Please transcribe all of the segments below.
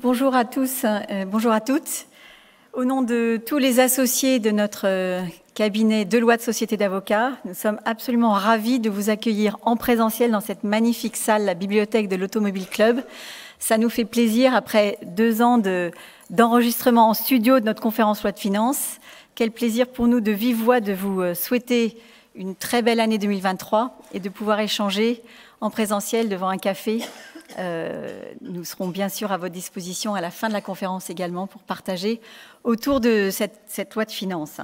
Bonjour à tous, bonjour à toutes. Au nom de tous les associés de notre cabinet Deloitte Société d'avocats, nous sommes absolument ravis de vous accueillir en présentiel dans cette magnifique salle, la bibliothèque de l'Automobile Club. Ça nous fait plaisir après 2 ans d'enregistrement en studio de notre conférence loi de finances. Quel plaisir pour nous de vive voix de vous souhaiter une très belle année 2023 et de pouvoir échanger en présentiel devant un café. Nous serons bien sûr à votre disposition à la fin de la conférence également pour partager autour de cette loi de finances.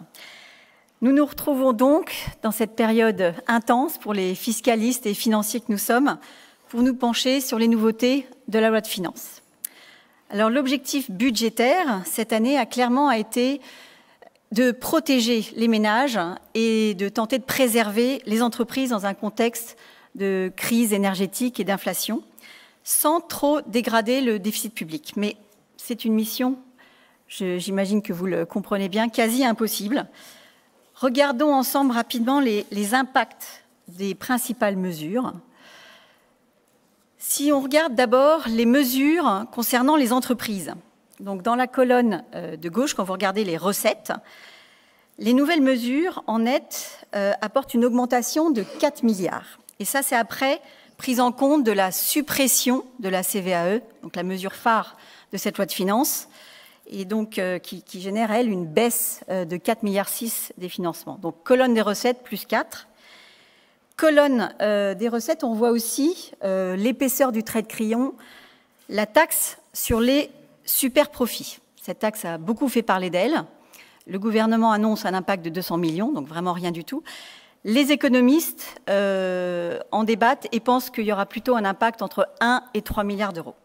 Nous nous retrouvons donc dans cette période intense pour les fiscalistes et financiers que nous sommes pour nous pencher sur les nouveautés de la loi de finances. Alors l'objectif budgétaire cette année a clairement été de protéger les ménages et de tenter de préserver les entreprises dans un contexte de crise énergétique et d'inflation, sans trop dégrader le déficit public. Mais c'est une mission, j'imagine que vous le comprenez bien, quasi impossible. Regardons ensemble rapidement les impacts des principales mesures. Si on regarde d'abord les mesures concernant les entreprises, donc dans la colonne de gauche, quand vous regardez les recettes, les nouvelles mesures en net apportent une augmentation de 4 milliards. Et ça, c'est après prise en compte de la suppression de la CVAE, donc la mesure phare de cette loi de finances, et donc qui génère, elle, une baisse de 4,6 milliards des financements. Donc colonne des recettes, plus 4. Colonne des recettes, on voit aussi l'épaisseur du trait de crayon, la taxe sur les super profits. Cette taxe a beaucoup fait parler d'elle. Le gouvernement annonce un impact de 200 millions, donc vraiment rien du tout. Les économistes en débattent et pensent qu'il y aura plutôt un impact entre 1 et 3 milliards d'euros.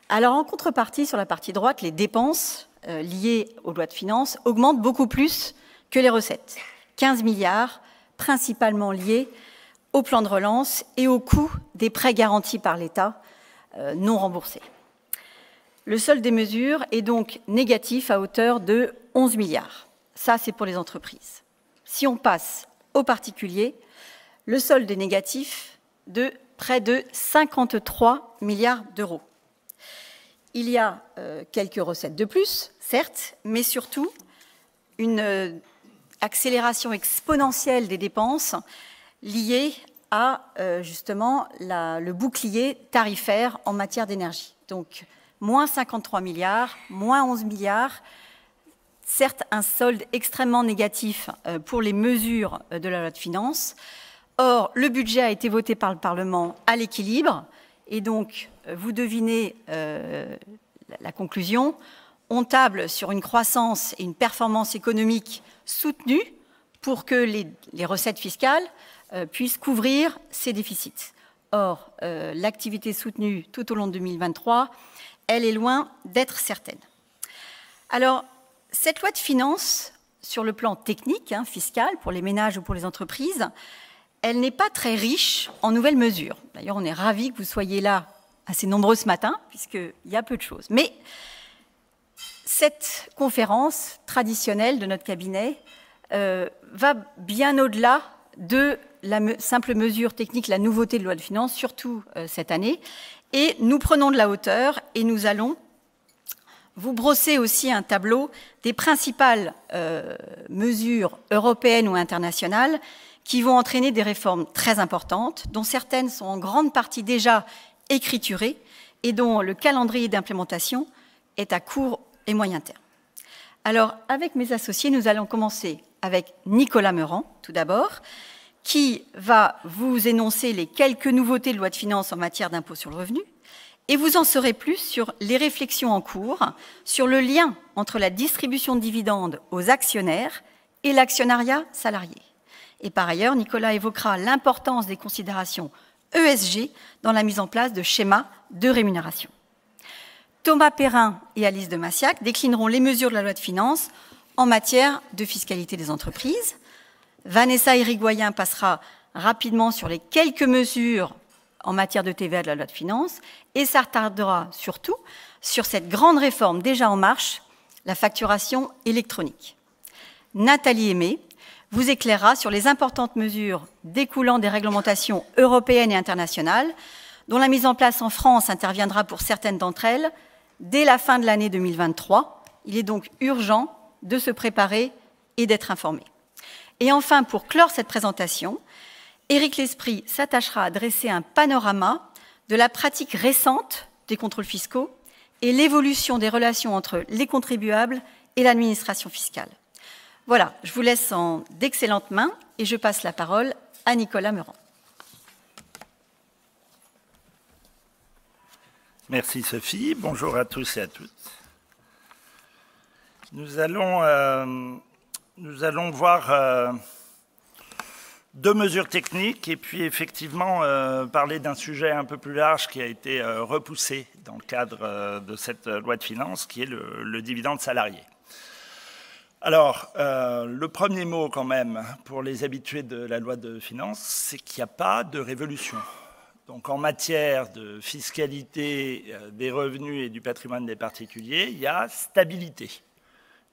Alors en contrepartie, sur la partie droite, les dépenses liées aux lois de finances augmentent beaucoup plus que les recettes. 15 milliards, principalement liés au plan de relance et au coût des prêts garantis par l'État non remboursés. Le solde des mesures est donc négatif à hauteur de 11 milliards. Ça, c'est pour les entreprises. Si on passe aux particuliers, le solde est négatif de près de 53 milliards d'euros. Il y a quelques recettes de plus, certes, mais surtout une accélération exponentielle des dépenses liées à justement le bouclier tarifaire en matière d'énergie. Donc, moins 53 milliards, moins 11 milliards, certes un solde extrêmement négatif pour les mesures de la loi de finances. Or, le budget a été voté par le Parlement à l'équilibre, et donc, vous devinez la conclusion, on table sur une croissance et une performance économique soutenue pour que les recettes fiscales puissent couvrir ces déficits. Or, l'activité soutenue tout au long de 2023, elle est loin d'être certaine. Alors, cette loi de finances, sur le plan technique, fiscal, pour les ménages ou pour les entreprises, elle n'est pas très riche en nouvelles mesures. D'ailleurs, on est ravis que vous soyez là assez nombreux ce matin, puisqu'il y a peu de choses. Mais cette conférence traditionnelle de notre cabinet va bien au-delà de la simple mesure technique, la nouveauté de loi de finances, surtout cette année. Et nous prenons de la hauteur et nous allons vous brosser aussi un tableau des principales mesures européennes ou internationales qui vont entraîner des réformes très importantes, dont certaines sont en grande partie déjà écriturées et dont le calendrier d'implémentation est à court et moyen terme. Alors, avec mes associés, nous allons commencer avec Nicolas Meurant, tout d'abord, qui va vous énoncer les quelques nouveautés de loi de finances en matière d'impôt sur le revenu, et vous en saurez plus sur les réflexions en cours, sur le lien entre la distribution de dividendes aux actionnaires et l'actionnariat salarié. Et par ailleurs, Nicolas évoquera l'importance des considérations ESG dans la mise en place de schémas de rémunération. Thomas Perrin et Alice de Massiac déclineront les mesures de la loi de finances en matière de fiscalité des entreprises. Vanessa Hirigoyen passera rapidement sur les quelques mesures en matière de TVA de la loi de finances et s'attardera surtout sur cette grande réforme déjà en marche, la facturation électronique. Nathalie Aimé vous éclairera sur les importantes mesures découlant des réglementations européennes et internationales, dont la mise en place en France interviendra pour certaines d'entre elles dès la fin de l'année 2023. Il est donc urgent de se préparer et d'être informé. Et enfin, pour clore cette présentation, Éric Lesprit s'attachera à dresser un panorama de la pratique récente des contrôles fiscaux et l'évolution des relations entre les contribuables et l'administration fiscale. Voilà, je vous laisse en d'excellentes mains et je passe la parole à Nicolas Meurant. Merci Sophie, bonjour à tous et à toutes. Nous allons voir deux mesures techniques et puis effectivement parler d'un sujet un peu plus large qui a été repoussé dans le cadre de cette loi de finances, qui est le dividende salarié. Alors, le premier mot quand même pour les habitués de la loi de finances, c'est qu'il n'y a pas de révolution. Donc en matière de fiscalité des revenus et du patrimoine des particuliers, il y a stabilité.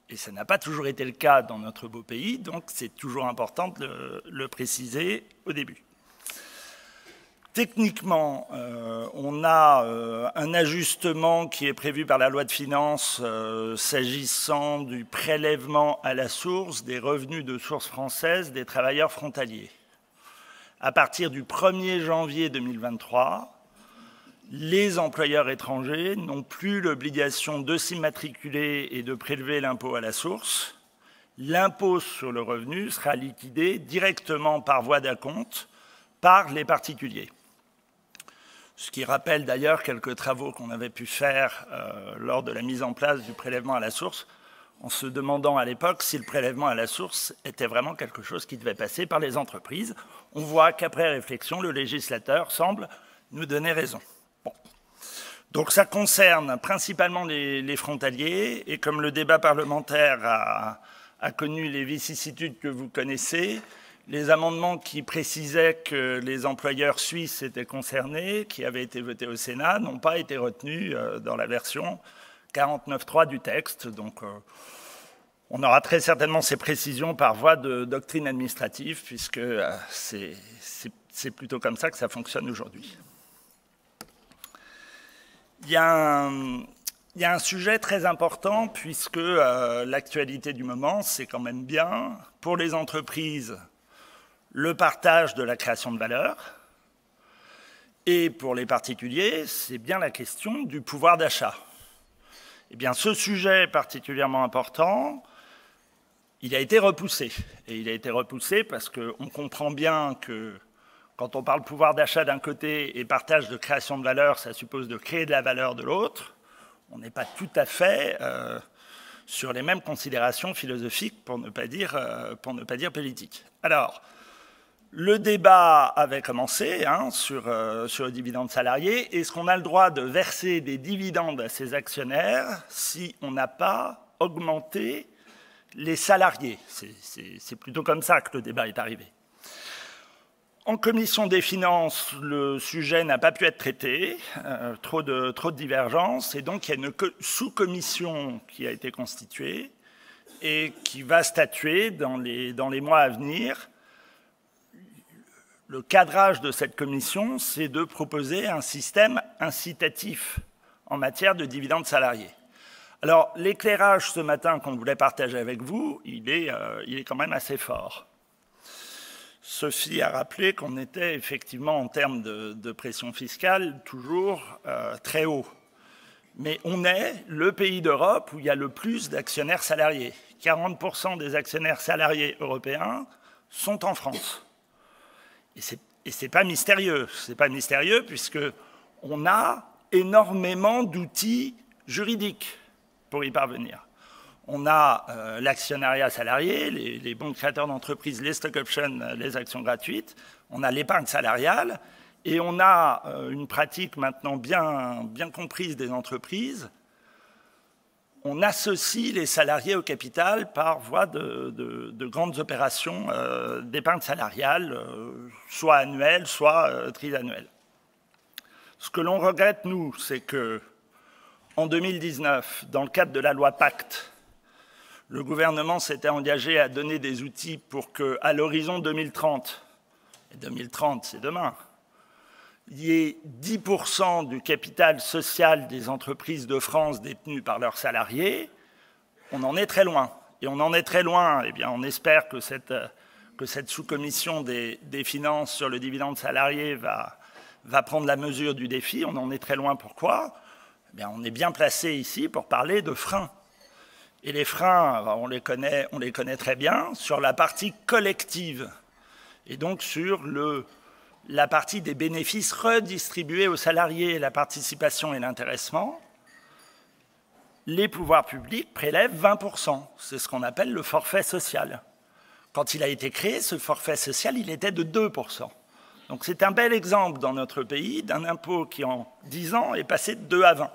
Et ça n'a pas toujours été le cas dans notre beau pays, donc c'est toujours important de le préciser au début. Techniquement, on a un ajustement qui est prévu par la loi de finances s'agissant du prélèvement à la source des revenus de source française des travailleurs frontaliers. À partir du 1er janvier 2023, les employeurs étrangers n'ont plus l'obligation de s'immatriculer et de prélever l'impôt à la source. L'impôt sur le revenu sera liquidé directement par voie d'acompte par les particuliers. Ce qui rappelle d'ailleurs quelques travaux qu'on avait pu faire lors de la mise en place du prélèvement à la source, en se demandant à l'époque si le prélèvement à la source était vraiment quelque chose qui devait passer par les entreprises. On voit qu'après réflexion, le législateur semble nous donner raison. Bon. Donc ça concerne principalement les frontaliers, et comme le débat parlementaire a connu les vicissitudes que vous connaissez, les amendements qui précisaient que les employeurs suisses étaient concernés, qui avaient été votés au Sénat, n'ont pas été retenus dans la version 49.3 du texte. Donc on aura très certainement ces précisions par voie de doctrine administrative, puisque c'est plutôt comme ça que ça fonctionne aujourd'hui. Il y a un sujet très important, puisque l'actualité du moment, c'est quand même bien, pour les entreprises, le partage de la création de valeur, et pour les particuliers, c'est bien la question du pouvoir d'achat. Eh bien, ce sujet particulièrement important, il a été repoussé. Et il a été repoussé parce qu'on comprend bien que quand on parle pouvoir d'achat d'un côté et partage de création de valeur, ça suppose de créer de la valeur de l'autre. On n'est pas tout à fait sur les mêmes considérations philosophiques, pour ne pas dire politiques. Alors, le débat avait commencé sur le dividende salarié. Est-ce qu'on a le droit de verser des dividendes à ses actionnaires si on n'a pas augmenté les salariés? C'est plutôt comme ça que le débat est arrivé. En commission des finances, le sujet n'a pas pu être traité, trop de divergences, et donc il y a une sous-commission qui a été constituée et qui va statuer dans les mois à venir. Le cadrage de cette commission, c'est de proposer un système incitatif en matière de dividendes salariés. Alors, l'éclairage ce matin qu'on voulait partager avec vous, il est quand même assez fort. Sophie a rappelé qu'on était effectivement, en termes de pression fiscale, toujours très haut. Mais on est le pays d'Europe où il y a le plus d'actionnaires salariés. 40% des actionnaires salariés européens sont en France. Et c'est pas mystérieux. C'est pas mystérieux puisqu'on a énormément d'outils juridiques pour y parvenir. On a l'actionnariat salarié, les bons créateurs d'entreprise, les stock options, les actions gratuites. On a l'épargne salariale et on a une pratique maintenant bien comprise des entreprises. On associe les salariés au capital par voie de grandes opérations d'épargne salariale, soit annuelles, soit trisannuelles. Ce que l'on regrette, nous, c'est que en 2019, dans le cadre de la loi Pacte, le gouvernement s'était engagé à donner des outils pour qu'à l'horizon 2030, et 2030 c'est demain, il y ait 10% du capital social des entreprises de France détenues par leurs salariés, on en est très loin. Et on en est très loin, eh bien, on espère que cette sous-commission des finances sur le dividende salarié va prendre la mesure du défi. On en est très loin. Pourquoi ? Eh bien, on est bien placé ici pour parler de freins. Et les freins, on les connaît très bien sur la partie collective et donc sur la partie des bénéfices redistribués aux salariés, la participation et l'intéressement. Les pouvoirs publics prélèvent 20%. C'est ce qu'on appelle le forfait social. Quand il a été créé, ce forfait social, il était de 2%. Donc c'est un bel exemple dans notre pays d'un impôt qui, en 10 ans, est passé de 2 à 20.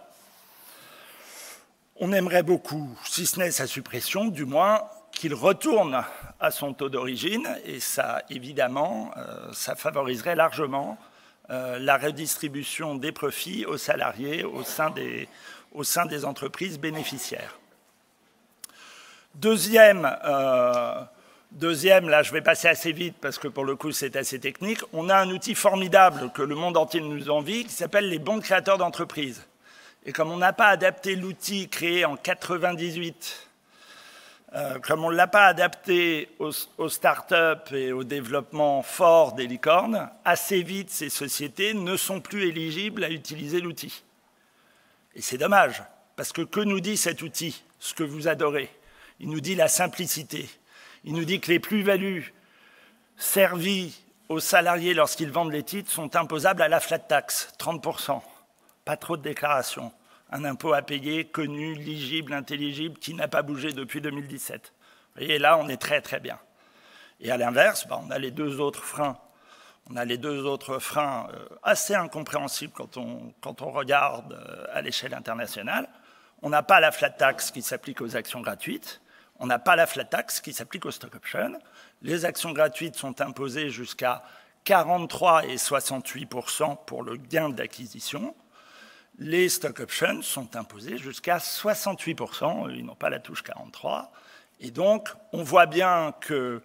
On aimerait beaucoup, si ce n'est sa suppression, du moins qu'il retourne à son taux d'origine, et ça, évidemment, ça favoriserait largement la redistribution des profits aux salariés au sein des entreprises bénéficiaires. Deuxième, là je vais passer assez vite parce que pour le coup c'est assez technique, on a un outil formidable que le monde entier nous envie qui s'appelle les bons créateurs d'entreprises. Et comme on n'a pas adapté l'outil créé en 1998, comme on ne l'a pas adapté aux start-up et au développement fort des licornes, assez vite ces sociétés ne sont plus éligibles à utiliser l'outil. Et c'est dommage, parce que nous dit cet outil, ce que vous adorez? Il nous dit la simplicité. Il nous dit que les plus-values servies aux salariés lorsqu'ils vendent les titres sont imposables à la flat tax, 30%. Pas trop de déclarations. Un impôt à payer, connu, ligible, intelligible, qui n'a pas bougé depuis 2017. Vous voyez, là, on est très, très bien. Et à l'inverse, on a les deux autres freins. On a les deux autres freins assez incompréhensibles quand on regarde à l'échelle internationale. On n'a pas la flat tax qui s'applique aux actions gratuites. On n'a pas la flat tax qui s'applique aux stock options. Les actions gratuites sont imposées jusqu'à 43 et 68% pour le gain d'acquisition. Les stock options sont imposés jusqu'à 68%, ils n'ont pas la touche 43. Et donc, on voit bien que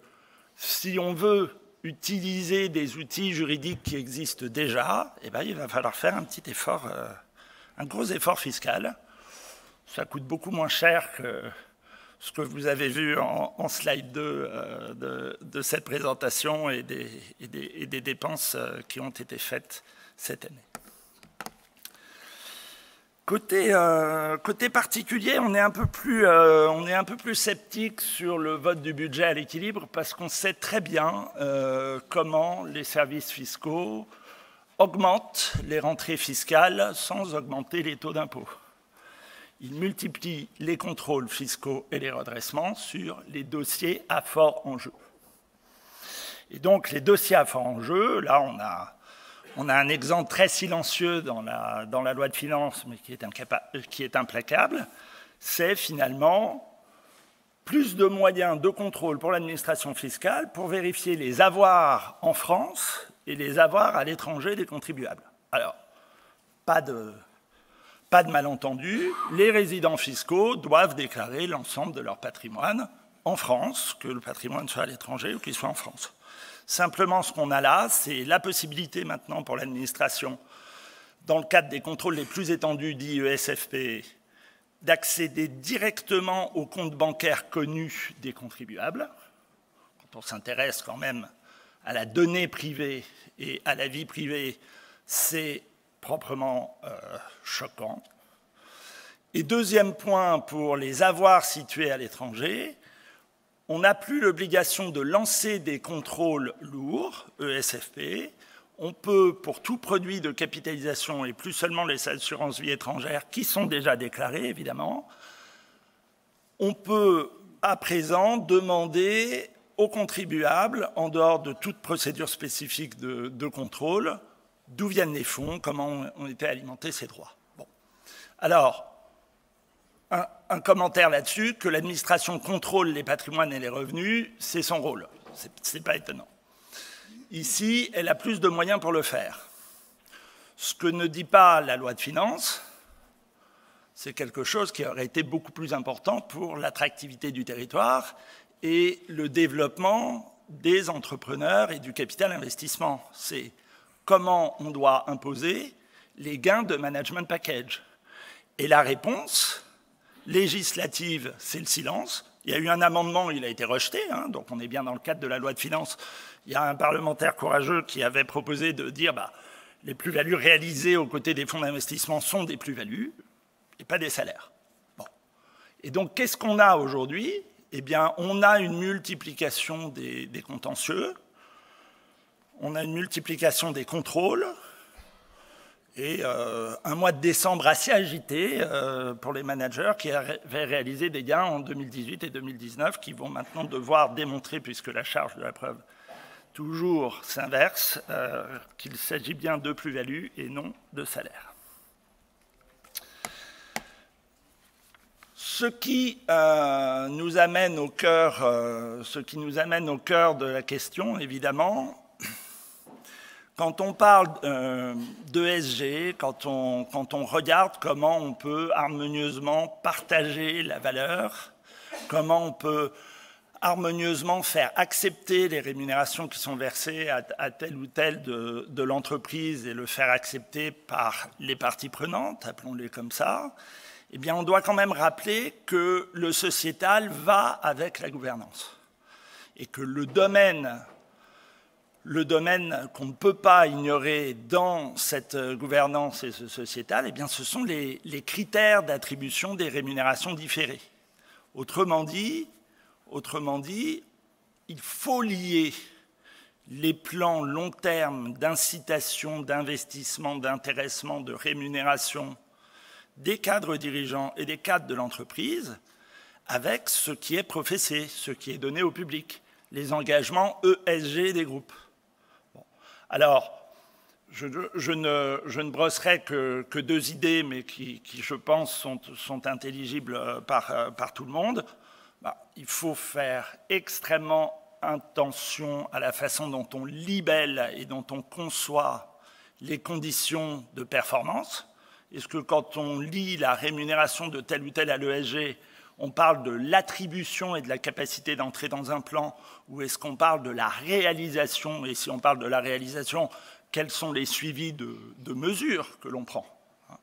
si on veut utiliser des outils juridiques qui existent déjà, eh bien, il va falloir faire un petit effort, un gros effort fiscal. Ça coûte beaucoup moins cher que ce que vous avez vu en slide 2 de cette présentation et des dépenses qui ont été faites cette année. Côté particulier, on est un peu plus sceptique sur le vote du budget à l'équilibre parce qu'on sait très bien comment les services fiscaux augmentent les rentrées fiscales sans augmenter les taux d'impôt. Ils multiplient les contrôles fiscaux et les redressements sur les dossiers à fort enjeu. Et donc, les dossiers à fort enjeu, là, on a un exemple très silencieux dans la loi de finances, mais qui est implacable, c'est finalement plus de moyens de contrôle pour l'administration fiscale pour vérifier les avoirs en France et les avoirs à l'étranger des contribuables. Alors, pas de malentendu, les résidents fiscaux doivent déclarer l'ensemble de leur patrimoine en France, que le patrimoine soit à l'étranger ou qu'il soit en France. Simplement, ce qu'on a là, c'est la possibilité maintenant pour l'administration, dans le cadre des contrôles les plus étendus dits ESFP, d'accéder directement aux comptes bancaires connus des contribuables. Quand on s'intéresse quand même à la donnée privée et à la vie privée, c'est proprement choquant. Et deuxième point, pour les avoirs situés à l'étranger, on n'a plus l'obligation de lancer des contrôles lourds, ESFP. On peut, pour tout produit de capitalisation, et plus seulement les assurances vie étrangères, qui sont déjà déclarées, évidemment, on peut, à présent, demander aux contribuables, en dehors de toute procédure spécifique de contrôle, d'où viennent les fonds, comment ont été alimentés ces droits. Bon. Alors, un commentaire là-dessus, que l'administration contrôle les patrimoines et les revenus, c'est son rôle. C'est pas étonnant. Ici, elle a plus de moyens pour le faire. Ce que ne dit pas la loi de finances, c'est quelque chose qui aurait été beaucoup plus important pour l'attractivité du territoire et le développement des entrepreneurs et du capital investissement. C'est comment on doit imposer les gains de management package. Et la réponse législative, c'est le silence. Il y a eu un amendement, il a été rejeté, hein, donc on est bien dans le cadre de la loi de finances. Il y a un parlementaire courageux qui avait proposé de dire les plus-values réalisées aux côtés des fonds d'investissement sont des plus-values et pas des salaires. Bon. Et donc, qu'est-ce qu'on a aujourd'hui? Eh bien, on a une multiplication des contentieux, on a une multiplication des contrôles, et un mois de décembre assez agité pour les managers qui avaient réalisé des gains en 2018 et 2019 qui vont maintenant devoir démontrer, puisque la charge de la preuve toujours s'inverse, qu'il s'agit bien de plus-value et non de salaire. Ce qui nous amène au cœur de la question, évidemment, quand on parle d'ESG, quand on regarde comment on peut harmonieusement partager la valeur, comment on peut harmonieusement faire accepter les rémunérations qui sont versées à telle ou telle de l'entreprise et le faire accepter par les parties prenantes, appelons-les comme ça, eh bien on doit quand même rappeler que le sociétal va avec la gouvernance et que le domaine qu'on ne peut pas ignorer dans cette gouvernance et ce sociétal, eh bien, ce sont les critères d'attribution des rémunérations différées. Autrement dit, il faut lier les plans long terme d'incitation, d'investissement, d'intéressement, de rémunération des cadres dirigeants et des cadres de l'entreprise avec ce qui est professé, ce qui est donné au public, les engagements ESG des groupes. Alors, je ne brosserai que deux idées, mais qui je pense, sont intelligibles par tout le monde. Il faut faire extrêmement attention à la façon dont on libelle et dont on conçoit les conditions de performance. Est-ce que quand on lit la rémunération de tel ou tel à l'ESG, on parle de l'attribution et de la capacité d'entrer dans un plan, ou est-ce qu'on parle de la réalisation? Et si on parle de la réalisation, quels sont les suivis de mesures que l'on prend?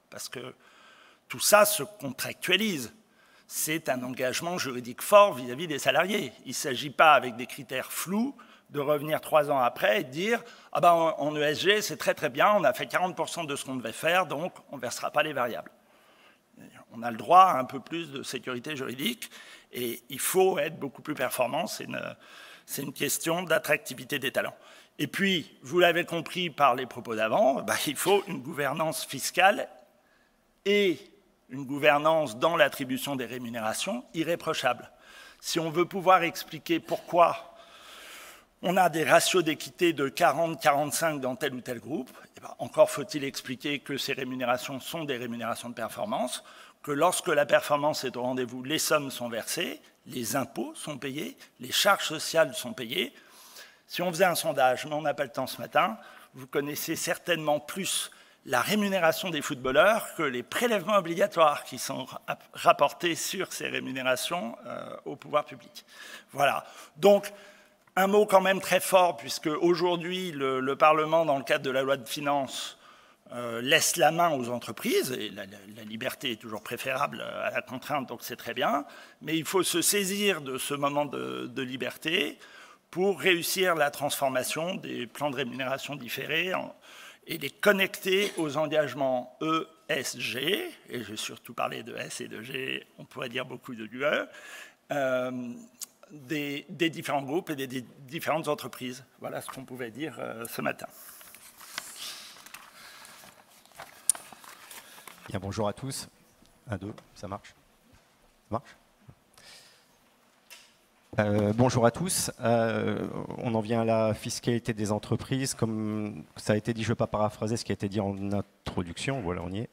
Parce que tout ça se contractualise. C'est un engagement juridique fort vis-à-vis des salariés. Il ne s'agit pas, avec des critères flous, de revenir 3 ans après et de dire « Ah ben, en ESG, c'est très très bien, on a fait 40% de ce qu'on devait faire, donc on ne versera pas les variables. » On a le droit à un peu plus de sécurité juridique et il faut être beaucoup plus performant. C'est une question d'attractivité des talents. Et puis, vous l'avez compris par les propos d'avant, il faut une gouvernance fiscale et une gouvernance dans l'attribution des rémunérations irréprochable. Si on veut pouvoir expliquer pourquoi on a des ratios d'équité de 40-45 dans tel ou tel groupe, encore faut-il expliquer que ces rémunérations sont des rémunérations de performance, que lorsque la performance est au rendez-vous, les sommes sont versées, les impôts sont payés, les charges sociales sont payées. Si on faisait un sondage, mais on n'a pas le temps ce matin, vous connaissez certainement plus la rémunération des footballeurs que les prélèvements obligatoires qui sont rapportés sur ces rémunérations au pouvoir public. Voilà. Donc, un mot quand même très fort, puisque aujourd'hui, le Parlement, dans le cadre de la loi de finances, laisse la main aux entreprises, et la liberté est toujours préférable à la contrainte, donc c'est très bien, mais il faut se saisir de ce moment de liberté pour réussir la transformation des plans de rémunération différés et les connecter aux engagements ESG, et je vais surtout parler de S et de G, on pourrait dire beaucoup de UE, des différents groupes et des différentes entreprises. Voilà ce qu'on pouvait dire ce matin. Bien, bonjour à tous. 1, 2, ça marche? Ça marche? Bonjour à tous. On en vient à la fiscalité des entreprises. Comme ça a été dit, je ne vais pas paraphraser ce qui a été dit en introduction. Voilà, on y est.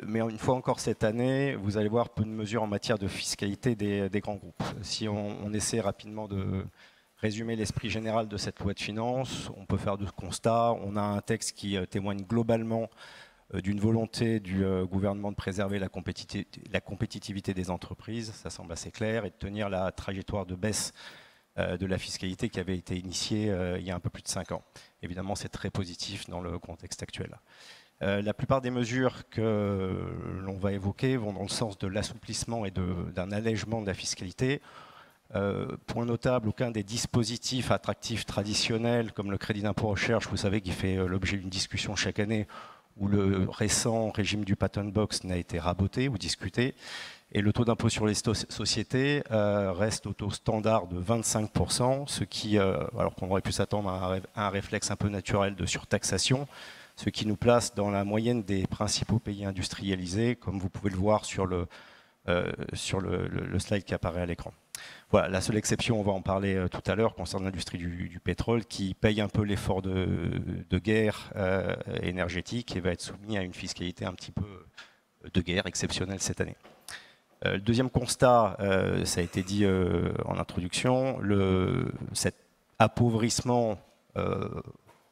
Mais une fois encore cette année, vous allez voir peu de mesures en matière de fiscalité des grands groupes. Si on essaie rapidement de résumer l'esprit général de cette loi de finances, on peut faire 2 constats. On a un texte qui témoigne globalement d'une volonté du gouvernement de préserver la compétitivité des entreprises, ça semble assez clair, et de tenir la trajectoire de baisse de la fiscalité qui avait été initiée il y a un peu plus de 5 ans. Évidemment, c'est très positif dans le contexte actuel. La plupart des mesures que l'on va évoquer vont dans le sens de l'assouplissement et d'un allègement de la fiscalité. Point notable, aucun des dispositifs attractifs traditionnels, comme le crédit d'impôt recherche, vous savez, qui fait l'objet d'une discussion chaque année, où le récent régime du patent box n'a été raboté ou discuté. Et le taux d'impôt sur les sociétés reste au taux standard de 25%, ce qui, alors qu'on aurait pu s'attendre à un réflexe un peu naturel de surtaxation, ce qui nous place dans la moyenne des principaux pays industrialisés, comme vous pouvez le voir sur le slide qui apparaît à l'écran. Voilà, la seule exception, on va en parler tout à l'heure, concerne l'industrie du pétrole, qui paye un peu l'effort de guerre énergétique et va être soumis à une fiscalité un petit peu de guerre exceptionnelle cette année. Le deuxième constat, ça a été dit en introduction, cet appauvrissement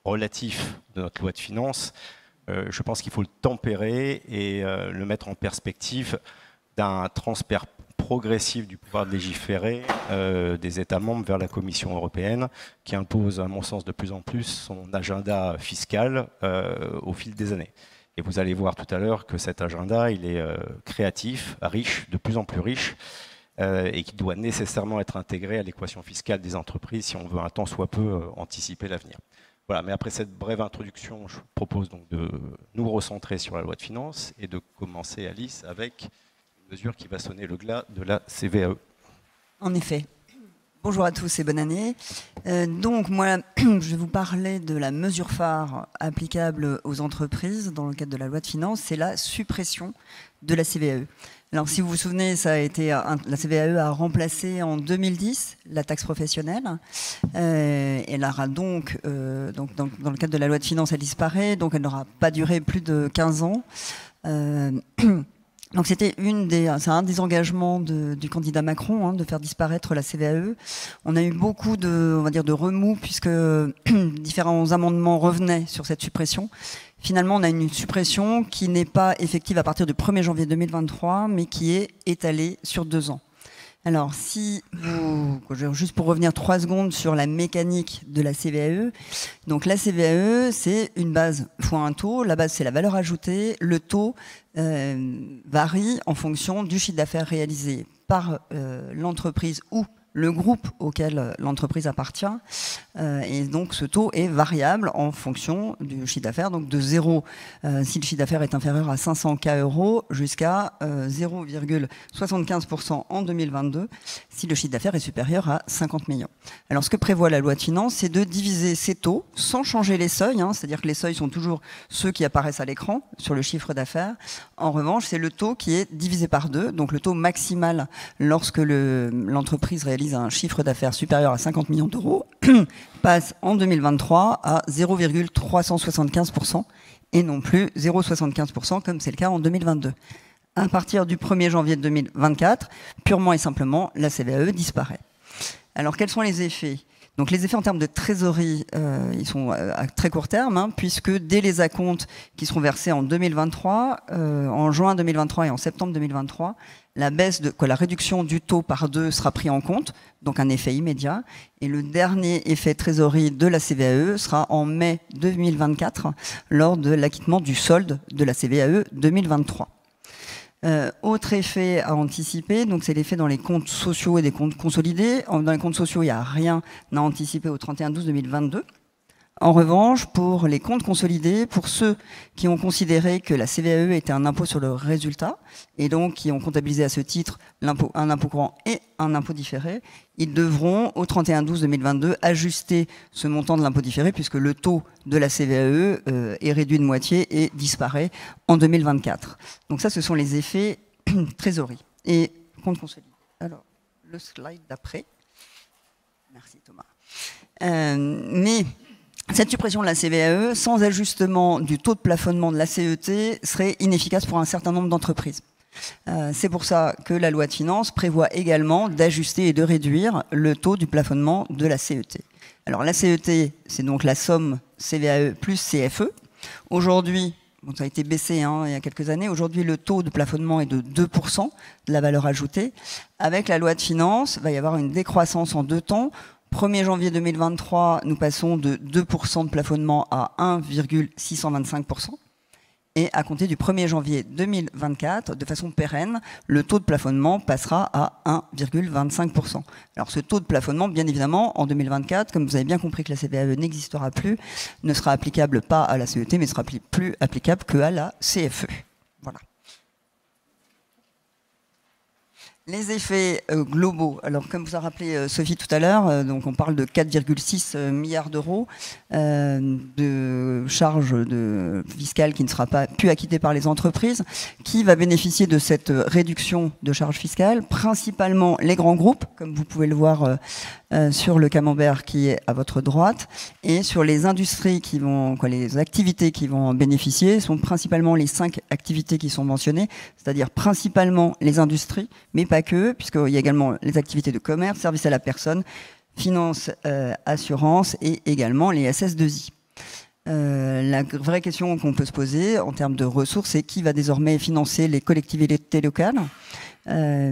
relatif de notre loi de finances, je pense qu'il faut le tempérer et le mettre en perspective d'un transfert progressif du pouvoir de légiférer des États membres vers la Commission européenne, qui impose, à mon sens, de plus en plus son agenda fiscal au fil des années. Et vous allez voir tout à l'heure que cet agenda, il est créatif, riche, de plus en plus riche, et qui doit nécessairement être intégré à l'équation fiscale des entreprises si on veut un tant soit peu anticiper l'avenir. Voilà, mais après cette brève introduction, je vous propose donc de nous recentrer sur la loi de finances et de commencer, Alice, avec une mesure qui va sonner le glas de la CVAE. En effet. Bonjour à tous et bonne année. Donc moi, je vais vous parler de la mesure phare applicable aux entreprises dans le cadre de la loi de finances, c'est la suppression de la CVAE. Alors si vous vous souvenez, la CVAE a remplacé en 2010 la taxe professionnelle. Elle aura donc dans le cadre de la loi de finances, elle disparaît, donc elle n'aura pas duré plus de 15 ans. Donc c'était c'est un des engagements du candidat Macron, de faire disparaître la CVAE. On a eu beaucoup de remous puisque différents amendements revenaient sur cette suppression. Finalement, on a une suppression qui n'est pas effective à partir du 1er janvier 2023, mais qui est étalée sur 2 ans. Alors, juste pour revenir 3 secondes sur la mécanique de la CVAE. Donc, la CVAE, c'est une base fois un taux. La base, c'est la valeur ajoutée. Le taux varie en fonction du chiffre d'affaires réalisé par l'entreprise ou le groupe auquel l'entreprise appartient. Et donc, ce taux est variable en fonction du chiffre d'affaires. Donc, de 0, si le chiffre d'affaires est inférieur à 500 K euros, jusqu'à 0,75% en 2022, si le chiffre d'affaires est supérieur à 50 millions. Alors, ce que prévoit la loi de finances, c'est de diviser ces taux sans changer les seuils. C'est-à-dire que les seuils sont toujours ceux qui apparaissent à l'écran sur le chiffre d'affaires. En revanche, c'est le taux qui est divisé par 2. Donc, le taux maximal lorsque l'entreprise réalise un chiffre d'affaires supérieur à 50 millions d'euros passe en 2023 à 0,375% et non plus 0,75% comme c'est le cas en 2022. À partir du 1er janvier 2024, purement et simplement, la CVAE disparaît. Alors, quels sont les effets ? Donc les effets en termes de trésorerie, ils sont à très court terme, puisque dès les acomptes qui seront versés en 2023, en juin 2023 et en septembre 2023, la réduction du taux par 2 sera prise en compte, donc un effet immédiat. Et le dernier effet trésorerie de la CVAE sera en mai 2024, lors de l'acquittement du solde de la CVAE 2023. Autre effet à anticiper, donc c'est l'effet dans les comptes sociaux et des comptes consolidés. Dans les comptes sociaux, il n'y a rien à anticiper au 31/12/2022. En revanche, pour les comptes consolidés, pour ceux qui ont considéré que la CVAE était un impôt sur le résultat, et donc qui ont comptabilisé à ce titre un impôt courant et un impôt différé, ils devront, au 31/12/2022, ajuster ce montant de l'impôt différé, puisque le taux de la CVAE est réduit de moitié et disparaît en 2024. Donc ça, ce sont les effets trésorerie et compte consolidé. Alors, le slide d'après. Merci Thomas. Mais cette suppression de la CVAE, sans ajustement du taux de plafonnement de la CET, serait inefficace pour un certain nombre d'entreprises. C'est pour ça que la loi de finances prévoit également d'ajuster et de réduire le taux du plafonnement de la CET. Alors la CET, c'est donc la somme CVAE plus CFE. Aujourd'hui, bon, ça a été baissé il y a quelques années. Aujourd'hui, le taux de plafonnement est de 2% de la valeur ajoutée. Avec la loi de finances, il va y avoir une décroissance en 2 temps. 1er janvier 2023, nous passons de 2% de plafonnement à 1,625%. Et à compter du 1er janvier 2024, de façon pérenne, le taux de plafonnement passera à 1,25%. Alors ce taux de plafonnement, bien évidemment, en 2024, comme vous avez bien compris que la CVAE n'existera plus, ne sera applicable pas à la CET, mais sera plus applicable qu'à la CFE. Voilà. Les effets globaux. Alors, comme vous a rappelé Sophie tout à l'heure, donc on parle de 4,6 milliards d'euros de charges fiscales qui ne sera pas pu acquitter par les entreprises. Qui va bénéficier de cette réduction de charges fiscales? Principalement les grands groupes, comme vous pouvez le voir sur le camembert qui est à votre droite, et sur les industries qui vont, les activités qui vont en bénéficier sont principalement les 5 activités qui sont mentionnées, c'est-à-dire principalement les industries, mais pas que, puisqu'il y a également les activités de commerce, services à la personne, finance, assurance et également les SS2I. La vraie question qu'on peut se poser en termes de ressources, c'est qui va désormais financer les collectivités locales,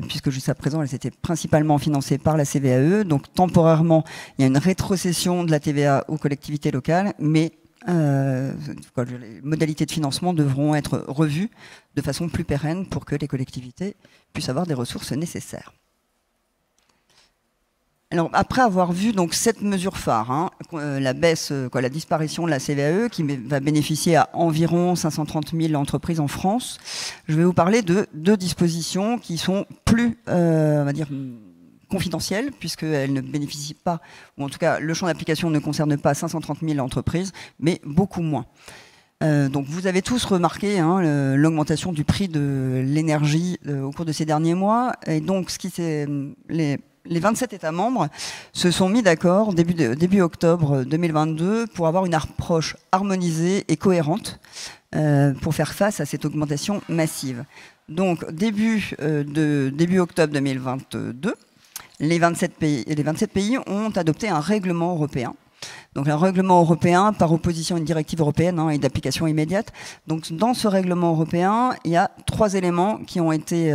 puisque jusqu'à présent, elles étaient principalement financées par la CVAE. Donc temporairement, il y a une rétrocession de la TVA aux collectivités locales, mais les modalités de financement devront être revues de façon plus pérenne pour que les collectivités puissent avoir des ressources nécessaires. Alors, après avoir vu donc cette mesure phare, la baisse, la disparition de la CVAE qui va bénéficier à environ 530 000 entreprises en France, je vais vous parler de 2 dispositions qui sont plus, on va dire, confidentielles, puisqu'elles ne bénéficient pas, ou en tout cas le champ d'application ne concerne pas 530 000 entreprises, mais beaucoup moins. Donc vous avez tous remarqué l'augmentation du prix de l'énergie au cours de ces derniers mois, et donc les 27 États membres se sont mis d'accord début octobre 2022 pour avoir une approche harmonisée et cohérente pour faire face à cette augmentation massive. Donc début octobre 2022, les 27 pays ont adopté un règlement européen. Donc un règlement européen par opposition à une directive européenne et d'application immédiate. Donc dans ce règlement européen, il y a 3 éléments qui ont été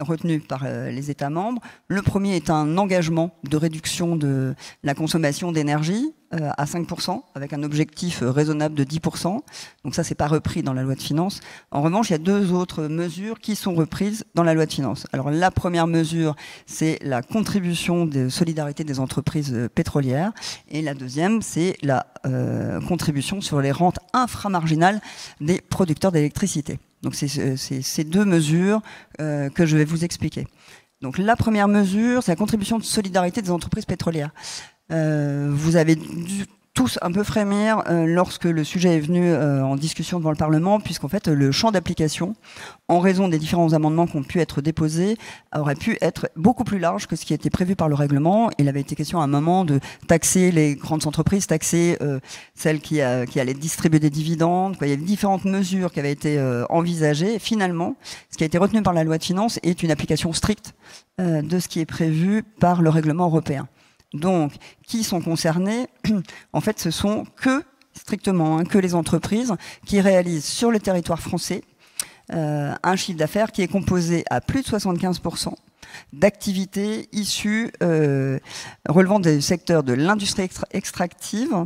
retenus par les États membres. Le premier est un engagement de réduction de la consommation d'énergie à 5%, avec un objectif raisonnable de 10%. Donc ça, c'est pas repris dans la loi de finances. En revanche, il y a 2 autres mesures qui sont reprises dans la loi de finances. Alors la première mesure, c'est la contribution de solidarité des entreprises pétrolières. Et la deuxième, c'est la contribution sur les rentes inframarginales des producteurs d'électricité. Donc c'est ces 2 mesures que je vais vous expliquer. Donc la première mesure, c'est la contribution de solidarité des entreprises pétrolières. Vous avez dû tous un peu frémir lorsque le sujet est venu en discussion devant le Parlement, puisqu'en fait le champ d'application, en raison des différents amendements qui ont pu être déposés, aurait pu être beaucoup plus large que ce qui était prévu par le règlement. Il avait été question à un moment de taxer les grandes entreprises, taxer celles qui allaient distribuer des dividendes. Il y avait différentes mesures qui avaient été envisagées. Finalement, ce qui a été retenu par la loi de finances est une application stricte de ce qui est prévu par le règlement européen. Donc, qui sont concernés? En fait, ce sont strictement que les entreprises qui réalisent sur le territoire français un chiffre d'affaires qui est composé à plus de 75% d'activités issues relevant des secteurs de l'industrie extractive,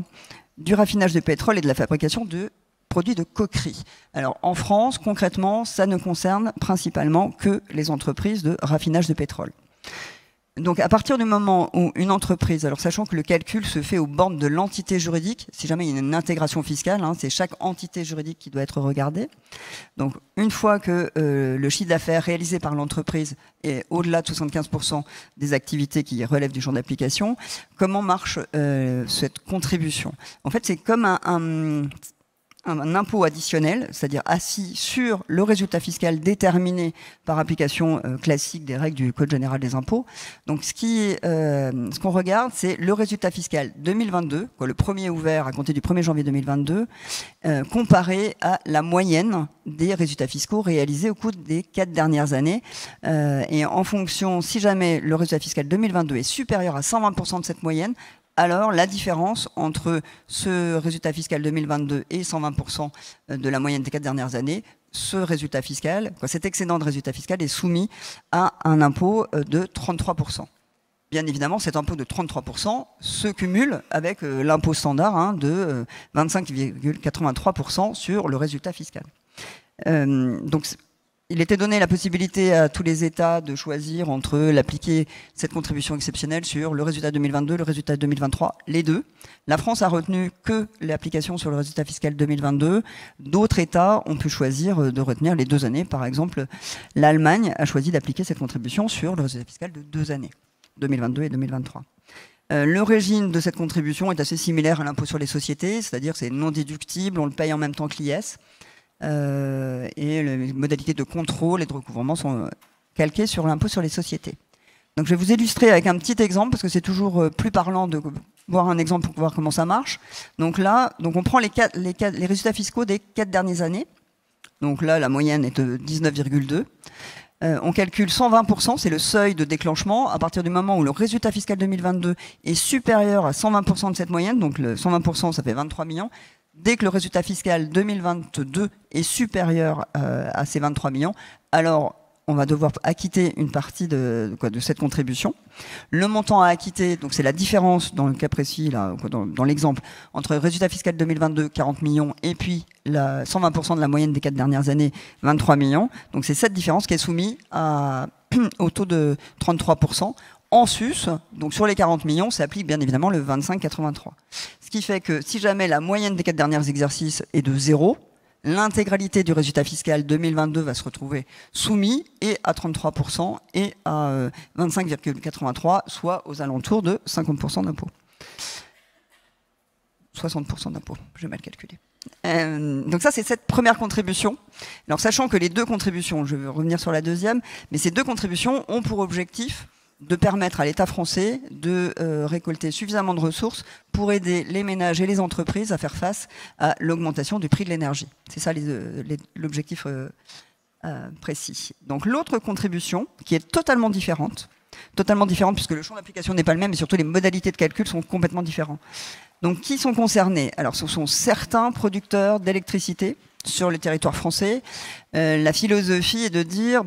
du raffinage de pétrole et de la fabrication de produits de coquerie. Alors, en France, concrètement, ça ne concerne principalement que les entreprises de raffinage de pétrole. Donc à partir du moment où une entreprise, alors sachant que le calcul se fait aux bornes de l'entité juridique, si jamais il y a une intégration fiscale, c'est chaque entité juridique qui doit être regardée. Donc une fois que le chiffre d'affaires réalisé par l'entreprise est au-delà de 75% des activités qui relèvent du champ d'application, comment marche cette contribution? En fait, c'est comme un impôt additionnel, c'est-à-dire assis sur le résultat fiscal déterminé par application classique des règles du Code général des impôts. Donc ce qu'on regarde, c'est le résultat fiscal 2022, le premier ouvert à compter du 1er janvier 2022, comparé à la moyenne des résultats fiscaux réalisés au cours des 4 dernières années. Et en fonction, si jamais le résultat fiscal 2022 est supérieur à 120% de cette moyenne, alors la différence entre ce résultat fiscal 2022 et 120% de la moyenne des 4 dernières années, ce résultat fiscal, cet excédent de résultat fiscal est soumis à un impôt de 33%. Bien évidemment, cet impôt de 33% se cumule avec l'impôt standard de 25,83% sur le résultat fiscal. Donc, il était donné la possibilité à tous les États de choisir entre l'appliquer cette contribution exceptionnelle sur le résultat 2022, le résultat 2023, les deux. La France a retenu que l'application sur le résultat fiscal 2022. D'autres États ont pu choisir de retenir les 2 années. Par exemple, l'Allemagne a choisi d'appliquer cette contribution sur le résultat fiscal de 2 années, 2022 et 2023. Le régime de cette contribution est assez similaire à l'impôt sur les sociétés, c'est-à-dire que c'est non déductible, on le paye en même temps que l'IS. Et les modalités de contrôle et de recouvrement sont calquées sur l'impôt sur les sociétés. Donc je vais vous illustrer avec un petit exemple, parce que c'est toujours plus parlant de voir un exemple pour voir comment ça marche. Donc là, on prend les résultats fiscaux des 4 dernières années. Donc là, la moyenne est de 19,2. On calcule 120%, c'est le seuil de déclenchement, à partir du moment où le résultat fiscal 2022 est supérieur à 120% de cette moyenne, donc le 120% ça fait 23 millions. Dès que le résultat fiscal 2022 est supérieur à ces 23 millions, alors on va devoir acquitter une partie de cette contribution. Le montant à acquitter, donc c'est la différence dans le cas précis, là, dans l'exemple, entre le résultat fiscal 2022, 40 millions, et puis 120% de la moyenne des 4 dernières années, 23 millions. Donc c'est cette différence qui est soumise au taux de 33%. En sus, donc sur les 40 millions, s'applique bien évidemment le 25,83. Ce qui fait que si jamais la moyenne des 4 derniers exercices est de 0, l'intégralité du résultat fiscal 2022 va se retrouver soumis et à 33% et à 25,83, soit aux alentours de 50% d'impôt. 60% d'impôt, j'ai mal calculé. Donc ça, c'est cette première contribution. Alors sachant que les 2 contributions, je vais revenir sur la deuxième, mais ces 2 contributions ont pour objectif de permettre à l'État français de récolter suffisamment de ressources pour aider les ménages et les entreprises à faire face à l'augmentation du prix de l'énergie. C'est ça l'objectif précis. Donc l'autre contribution, qui est totalement différente puisque le champ d'application n'est pas le même, et surtout les modalités de calcul sont complètement différentes. Donc qui sont concernés? Alors ce sont certains producteurs d'électricité sur le territoire français. La philosophie est de dire...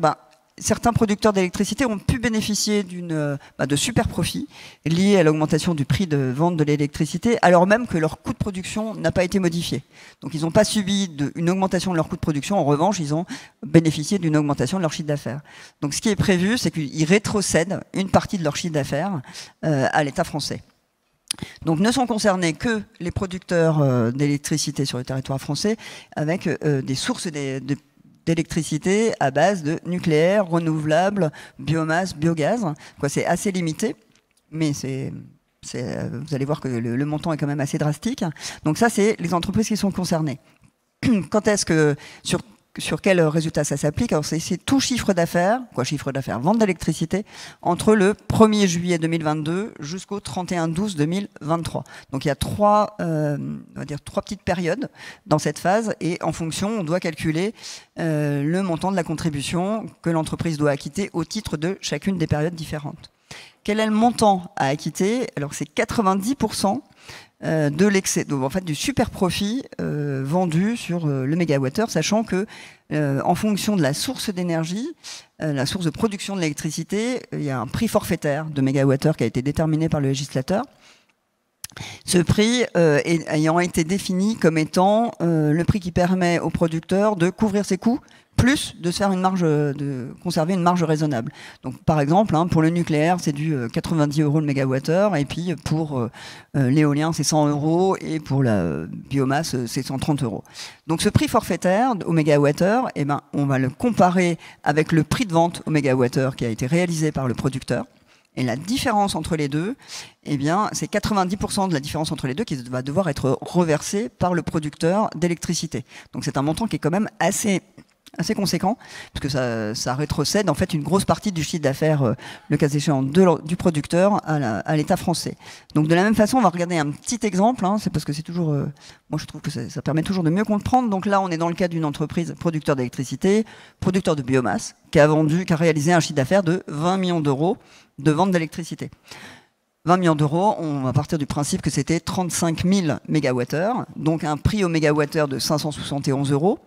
certains producteurs d'électricité ont pu bénéficier de super profits liés à l'augmentation du prix de vente de l'électricité, alors même que leur coût de production n'a pas été modifié. Donc ils n'ont pas subi une augmentation de leur coût de production, en revanche, ils ont bénéficié d'une augmentation de leur chiffre d'affaires. Donc ce qui est prévu, c'est qu'ils rétrocèdent une partie de leur chiffre d'affaires à l'État français. Donc ne sont concernés que les producteurs d'électricité sur le territoire français avec des sources d'électricité à base de nucléaire, renouvelable, biomasse, biogaz. C'est assez limité, mais vous allez voir que le montant est quand même assez drastique. Donc ça, c'est les entreprises qui sont concernées. Quand est-ce que... Sur quel résultat ça s'applique? Alors c'est tout chiffre d'affaires, vente d'électricité, entre le 1er juillet 2022 jusqu'au 31/12/2023. Donc il y a trois petites périodes dans cette phase, et en fonction, on doit calculer le montant de la contribution que l'entreprise doit acquitter au titre de chacune des périodes différentes. Quel est le montant à acquitter? Alors c'est 90% de l'excès, du super profit vendu sur le mégawattheure, sachant que en fonction de la source d'énergie, la source de production de l'électricité, il y a un prix forfaitaire de mégawattheure qui a été déterminé par le législateur. Ce prix ayant été défini comme étant le prix qui permet aux producteurs de couvrir ses coûts, plus de se faire de conserver une marge raisonnable. Donc, par exemple, pour le nucléaire, c'est du 90 € le mégawattheure, et puis pour l'éolien, c'est 100 €, et pour la biomasse, c'est 130 €. Donc, ce prix forfaitaire au mégawattheure, on va le comparer avec le prix de vente au mégawattheure qui a été réalisé par le producteur. Et la différence entre les deux, c'est 90% de la différence entre les deux qui va devoir être reversée par le producteur d'électricité. Donc, c'est un montant qui est quand même assez conséquent, parce que ça rétrocède en fait une grosse partie du chiffre d'affaires, le cas échéant, du producteur à l'État français. Donc de la même façon, on va regarder un petit exemple, c'est parce que c'est toujours, moi je trouve que ça permet toujours de mieux comprendre. Donc là, on est dans le cas d'une entreprise producteur d'électricité, producteur de biomasse, qui a réalisé un chiffre d'affaires de 20 millions € de vente d'électricité. 20 millions d'euros, on va partir du principe que c'était 35 000 mégawattheures, donc un prix au mégawattheure de 571 €.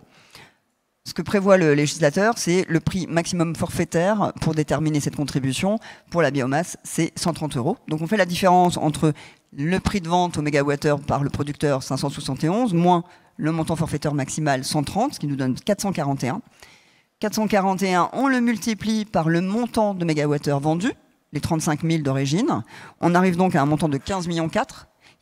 Ce que prévoit le législateur, c'est le prix maximum forfaitaire pour déterminer cette contribution. Pour la biomasse, c'est 130 €. Donc on fait la différence entre le prix de vente au mégawattheure par le producteur, 571, moins le montant forfaitaire maximal, 130, ce qui nous donne 441. 441, on le multiplie par le montant de mégawattheure vendu, les 35 000 d'origine. On arrive donc à un montant de 15,4 millions.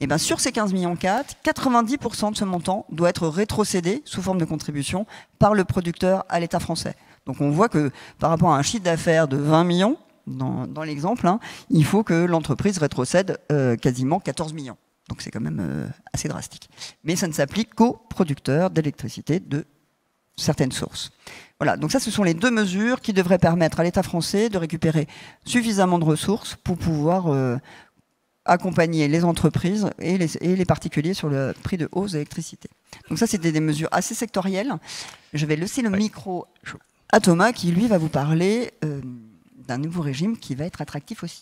Et bien sur ces 15,4 millions, 90% de ce montant doit être rétrocédé sous forme de contribution par le producteur à l'État français. Donc on voit que par rapport à un chiffre d'affaires de 20 millions, dans l'exemple, hein, il faut que l'entreprise rétrocède quasiment 14 millions. Donc c'est quand même assez drastique. Mais ça ne s'applique qu'aux producteurs d'électricité de certaines sources. Voilà, donc ça ce sont les deux mesures qui devraient permettre à l'État français de récupérer suffisamment de ressources pour pouvoir accompagner les entreprises et les particuliers sur le prix de hausse de l'électricité. Donc ça, c'était des mesures assez sectorielles. Je vais laisser le micro à Thomas qui, lui, va vous parler d'un nouveau régime qui va être attractif aussi.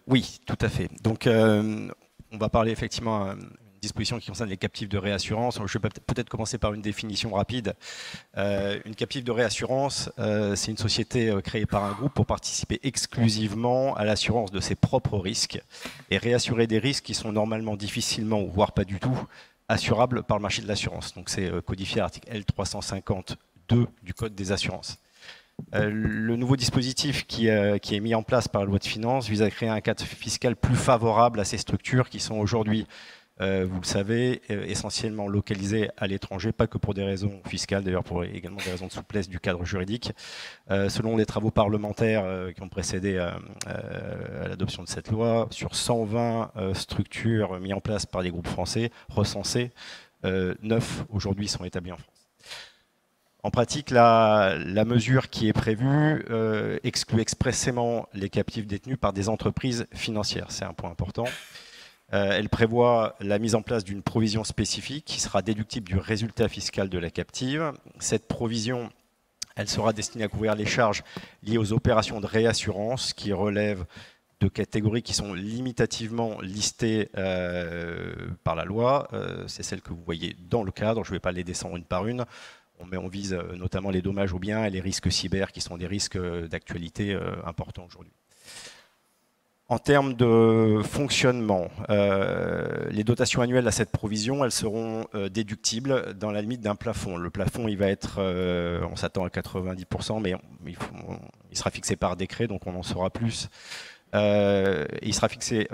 Oui, tout à fait. Donc, on va parler effectivement d'une disposition qui concerne les captifs de réassurance. Je vais peut-être commencer par une définition rapide. Une captive de réassurance, c'est une société créée par un groupe pour participer exclusivement à l'assurance de ses propres risques et réassurer des risques qui sont normalement difficilement, ou voire pas du tout, assurables par le marché de l'assurance. Donc c'est codifié à l'article L352 du Code des assurances. Le nouveau dispositif qui est mis en place par la loi de finances vise à créer un cadre fiscal plus favorable à ces structures qui sont aujourd'hui, vous le savez, essentiellement localisées à l'étranger, pas que pour des raisons fiscales, d'ailleurs pour également des raisons de souplesse du cadre juridique. Selon les travaux parlementaires qui ont précédé à l'adoption de cette loi, sur 120 structures mises en place par les groupes français recensés, 9 aujourd'hui sont établis en France. En pratique, la mesure qui est prévue exclut expressément les captifs détenus par des entreprises financières. C'est un point important. Elle prévoit la mise en place d'une provision spécifique qui sera déductible du résultat fiscal de la captive. Cette provision, elle sera destinée à couvrir les charges liées aux opérations de réassurance qui relèvent de catégories qui sont limitativement listées par la loi. C'est celles que vous voyez dans le cadre. Je ne vais pas les descendre une par une. Mais on vise notamment les dommages aux biens et les risques cyber qui sont des risques d'actualité importants aujourd'hui. En termes de fonctionnement, les dotations annuelles à cette provision, elles seront déductibles dans la limite d'un plafond. Le plafond, il va être, on s'attend à 90%, mais il sera fixé par décret, donc on en saura plus. Il sera fixé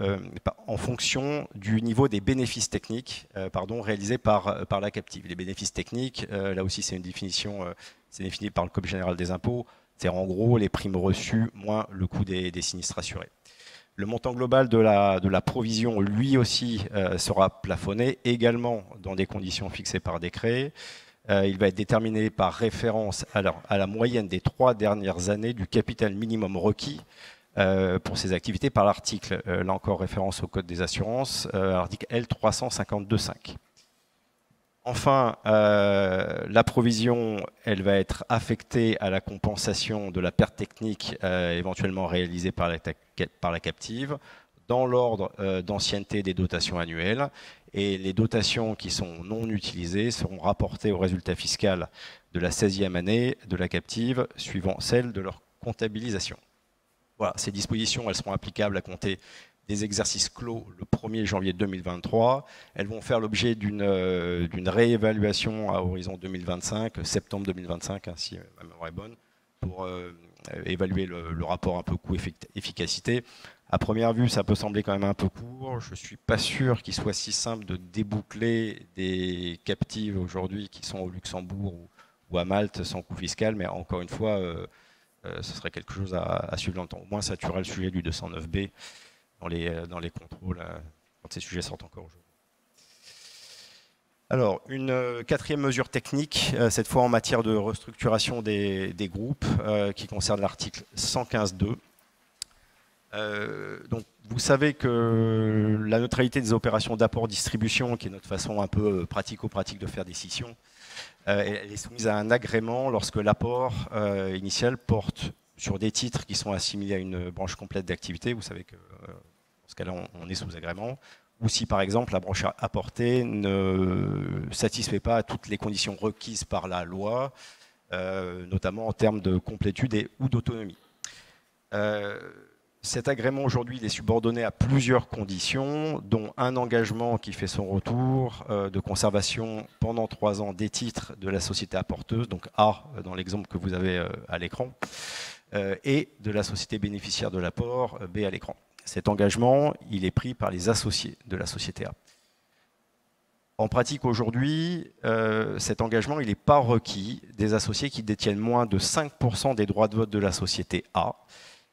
en fonction du niveau des bénéfices techniques réalisés par la captive. Les bénéfices techniques, là aussi c'est une définition, c'est défini par le Code général des impôts, c'est en gros les primes reçues moins le coût des sinistres assurés. Le montant global de la provision, lui aussi, sera plafonné, également dans des conditions fixées par décret. Il va être déterminé par référence à la moyenne des 3 dernières années du capital minimum requis pour ces activités par l'article, là encore référence au Code des assurances, l'article L352.5. Enfin, la provision, elle va être affectée à la compensation de la perte technique éventuellement réalisée par la captive dans l'ordre d'ancienneté des dotations annuelles. Et les dotations qui sont non utilisées seront rapportées au résultat fiscal de la 16e année de la captive, suivant celle de leur comptabilisation. Voilà, ces dispositions, elles seront applicables à compter des exercices clos le 1er janvier 2023. Elles vont faire l'objet d'une réévaluation à horizon 2025, septembre 2025, hein, si ma mémoire est bonne, pour évaluer le rapport un peu coût-efficacité. À première vue, ça peut sembler quand même un peu court. Je ne suis pas sûr qu'il soit si simple de déboucler des captives aujourd'hui qui sont au Luxembourg ou à Malte sans coût fiscal, mais encore une fois, ce serait quelque chose à suivre longtemps. Au moins, ça tuera le sujet du 209B dans les contrôles, quand ces sujets sortent encore aujourd'hui. Alors, une quatrième mesure technique, cette fois en matière de restructuration des groupes, qui concerne l'article 115.2. Donc, vous savez que la neutralité des opérations d'apport-distribution, qui est notre façon un peu pratico-pratique de faire des scissions, elle est soumise à un agrément lorsque l'apport initial porte sur des titres qui sont assimilés à une branche complète d'activité. Vous savez que ce cas-là, on est sous agrément. Ou si, par exemple, la branche apportée ne satisfait pas à toutes les conditions requises par la loi, notamment en termes de complétude ou d'autonomie. Cet agrément, aujourd'hui, il est subordonné à plusieurs conditions, dont un engagement qui fait son retour de conservation pendant 3 ans des titres de la société apporteuse, donc A dans l'exemple que vous avez à l'écran, et de la société bénéficiaire de l'apport, B à l'écran. Cet engagement, il est pris par les associés de la société A. En pratique, aujourd'hui, cet engagement, il n'est pas requis des associés qui détiennent moins de 5% des droits de vote de la société A,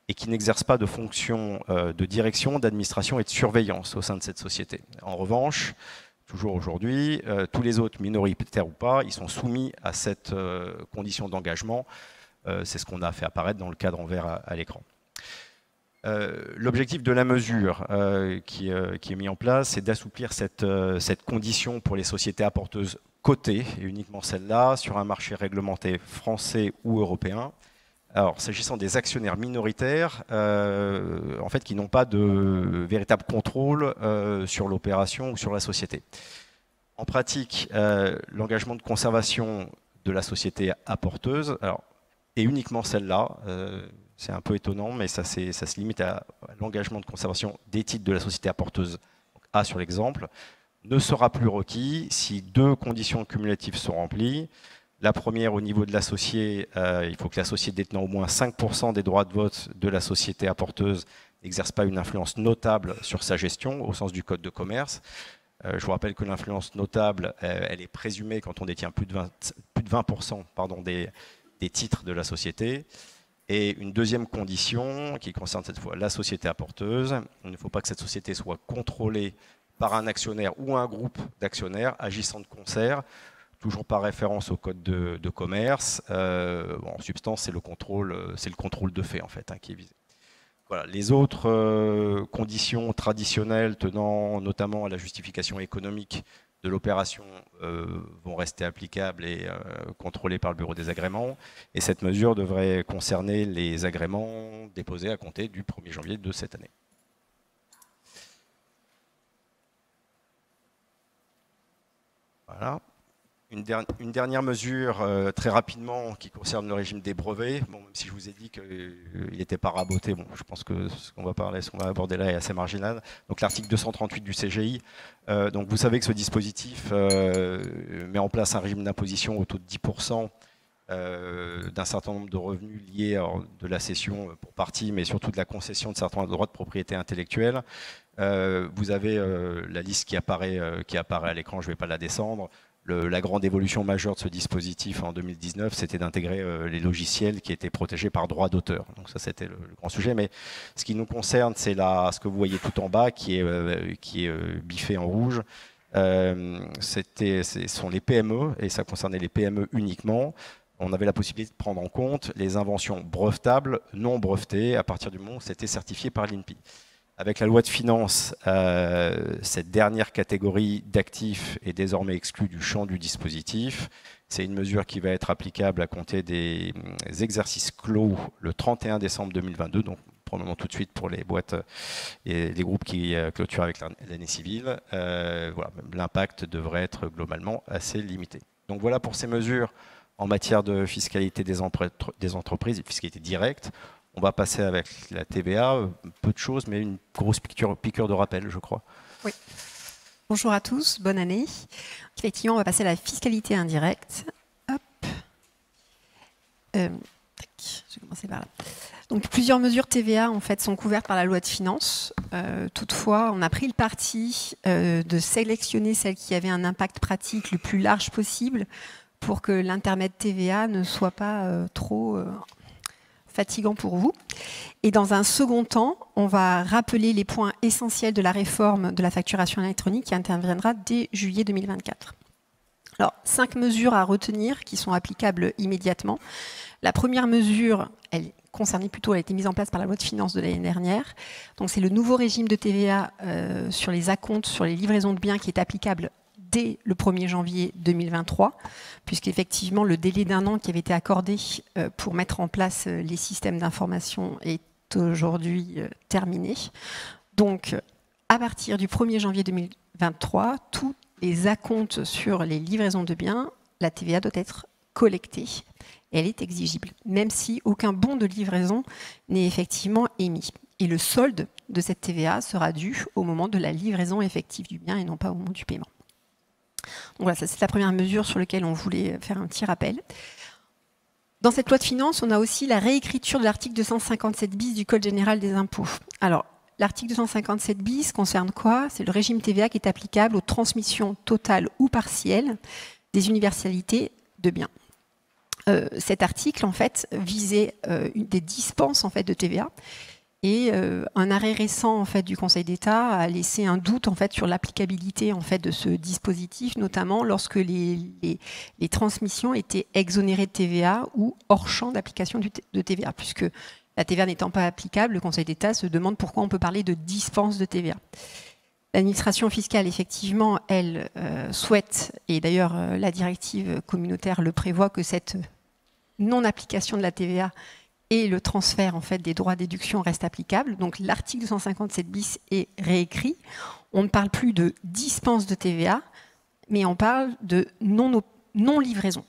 et qui n'exercent pas de fonction de direction, d'administration et de surveillance au sein de cette société. En revanche, toujours aujourd'hui, tous les autres, minoritaires ou pas, ils sont soumis à cette condition d'engagement. C'est ce qu'on a fait apparaître dans le cadre en vert à l'écran. L'objectif de la mesure qui est mis en place, c'est d'assouplir cette condition pour les sociétés apporteuses cotées, et uniquement celles-là, sur un marché réglementé français ou européen. Alors, s'agissant des actionnaires minoritaires, en fait, qui n'ont pas de véritable contrôle sur l'opération ou sur la société. En pratique, l'engagement de conservation de la société apporteuse est uniquement celle-là. C'est un peu étonnant, mais ça se limite à l'engagement de conservation des titres de la société apporteuse, donc A sur l'exemple, ne sera plus requis si 2 conditions cumulatives sont remplies. La première, au niveau de l'associé, il faut que l'associé détenant au moins 5% des droits de vote de la société apporteuse n'exerce pas une influence notable sur sa gestion, au sens du Code de commerce. Je vous rappelle que l'influence notable, elle est présumée quand on détient plus de 20% des titres de la société. Et une deuxième condition, qui concerne cette fois la société apporteuse, il ne faut pas que cette société soit contrôlée par un actionnaire ou un groupe d'actionnaires agissant de concert, toujours par référence au code de commerce. En substance, c'est le contrôle de fait en fait, qui est visé. Voilà. Les autres conditions traditionnelles tenant notamment à la justification économique de l'opération vont rester applicables et contrôlées par le bureau des agréments. Et cette mesure devrait concerner les agréments déposés à compter du 1er janvier de cette année. Voilà. Une dernière mesure très rapidement qui concerne le régime des brevets. Bon, même si je vous ai dit qu'il n'était pas raboté, bon, je pense que ce qu'on va aborder là est assez marginal. Donc l'article 238 du CGI. Donc vous savez que ce dispositif met en place un régime d'imposition au taux de 10% d'un certain nombre de revenus liés de la cession pour partie, mais surtout de la concession de certains droits de propriété intellectuelle. Vous avez la liste qui apparaît à l'écran, je ne vais pas la descendre. La grande évolution majeure de ce dispositif en 2019, c'était d'intégrer les logiciels qui étaient protégés par droit d'auteur. Donc ça, c'était le grand sujet. Mais ce qui nous concerne, c'est ce que vous voyez tout en bas, qui est biffé en rouge. Ce sont les PME, et ça concernait les PME uniquement. On avait la possibilité de prendre en compte les inventions brevetables, non brevetées, à partir du moment où c'était certifié par l'INPI. Avec la loi de finances, cette dernière catégorie d'actifs est désormais exclue du champ du dispositif. C'est une mesure qui va être applicable à compter des exercices clos le 31 décembre 2022, donc probablement tout de suite pour les boîtes et les groupes qui clôturent avec l'année civile. Voilà, l'impact devrait être globalement assez limité. Donc voilà pour ces mesures en matière de fiscalité des entreprises, fiscalité directe. On va passer avec la TVA, peu de choses, mais une grosse piqûre de rappel, je crois. Oui. Bonjour à tous, bonne année. Effectivement, on va passer à la fiscalité indirecte. Hop. Je vais commencer par là. Donc, plusieurs mesures TVA en fait, sont couvertes par la loi de finances. Toutefois, on a pris le parti de sélectionner celles qui avaient un impact pratique le plus large possible pour que l'intermède TVA ne soit pas trop fatigant pour vous. Et dans un second temps, on va rappeler les points essentiels de la réforme de la facturation électronique qui interviendra dès juillet 2024. Alors, 5 mesures à retenir qui sont applicables immédiatement. La première mesure, elle a été mise en place par la loi de finances de l'année dernière. Donc, c'est le nouveau régime de TVA sur les acomptes, sur les livraisons de biens qui est applicable dès le 1er janvier 2023, puisqu'effectivement le délai d'1 an qui avait été accordé pour mettre en place les systèmes d'information est aujourd'hui terminé. Donc, à partir du 1er janvier 2023, tous les acomptes sur les livraisons de biens, la TVA doit être collectée. Elle est exigible, même si aucun bon de livraison n'est effectivement émis. Et le solde de cette TVA sera dû au moment de la livraison effective du bien et non pas au moment du paiement. Donc voilà, ça c'est la première mesure sur laquelle on voulait faire un petit rappel. Dans cette loi de finances, on a aussi la réécriture de l'article 257 bis du Code général des impôts. Alors, l'article 257 bis concerne quoi? C'est le régime TVA qui est applicable aux transmissions totales ou partielles des universalités de biens. Cet article, en fait, visait des dispenses en fait, de TVA. Et un arrêt récent en fait, du Conseil d'État a laissé un doute en fait, sur l'applicabilité en fait, de ce dispositif, notamment lorsque les transmissions étaient exonérées de TVA ou hors champ d'application de TVA, puisque la TVA n'étant pas applicable, le Conseil d'État se demande pourquoi on peut parler de dispense de TVA. L'administration fiscale, effectivement, elle souhaite, et d'ailleurs la directive communautaire le prévoit, que cette non-application de la TVA et le transfert en fait, des droits à déduction restent applicables. Donc l'article 257 bis est réécrit. On ne parle plus de dispense de TVA, mais on parle de non-livraison.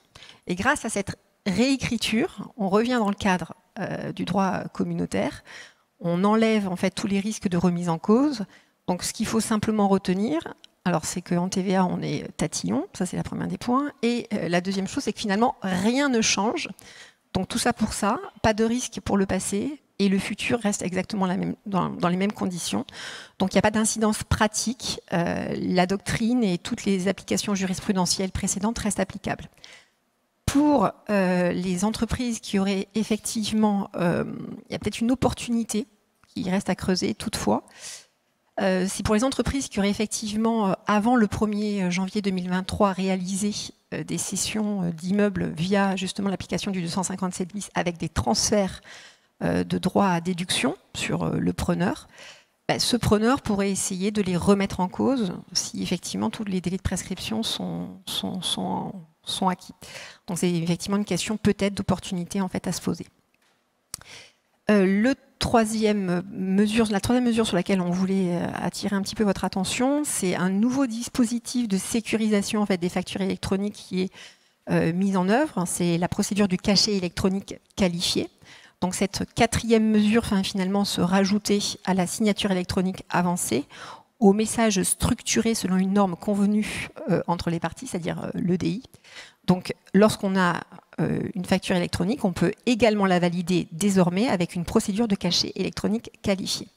Et grâce à cette réécriture, on revient dans le cadre du droit communautaire. On enlève en fait, tous les risques de remise en cause. Donc ce qu'il faut simplement retenir, alors c'est qu'en TVA, on est tatillon, ça c'est la première des points. Et la deuxième chose, c'est que finalement, rien ne change. Donc tout ça pour ça, pas de risque pour le passé, et le futur reste exactement dans les mêmes conditions. Donc il n'y a pas d'incidence pratique, la doctrine et toutes les applications jurisprudentielles précédentes restent applicables. Pour les entreprises qui auraient effectivement, il y a peut-être une opportunité qui reste à creuser toutefois, c'est pour les entreprises qui auraient effectivement, avant le 1er janvier 2023, réalisé des cessions d'immeubles via justement l'application du 257 bis avec des transferts de droits à déduction sur le preneur. Ce preneur pourrait essayer de les remettre en cause si effectivement tous les délais de prescription sont acquis. Donc c'est effectivement une question peut-être d'opportunité en fait à se poser. La troisième mesure sur laquelle on voulait attirer un petit peu votre attention, c'est un nouveau dispositif de sécurisation en fait, des factures électroniques qui est mis en œuvre. C'est la procédure du cachet électronique qualifié. Donc cette quatrième mesure vient finalement se rajouter à la signature électronique avancée, au message structuré selon une norme convenue entre les parties, c'est-à-dire l'EDI. Donc lorsqu'on a une facture électronique, on peut également la valider désormais avec une procédure de cachet électronique qualifié.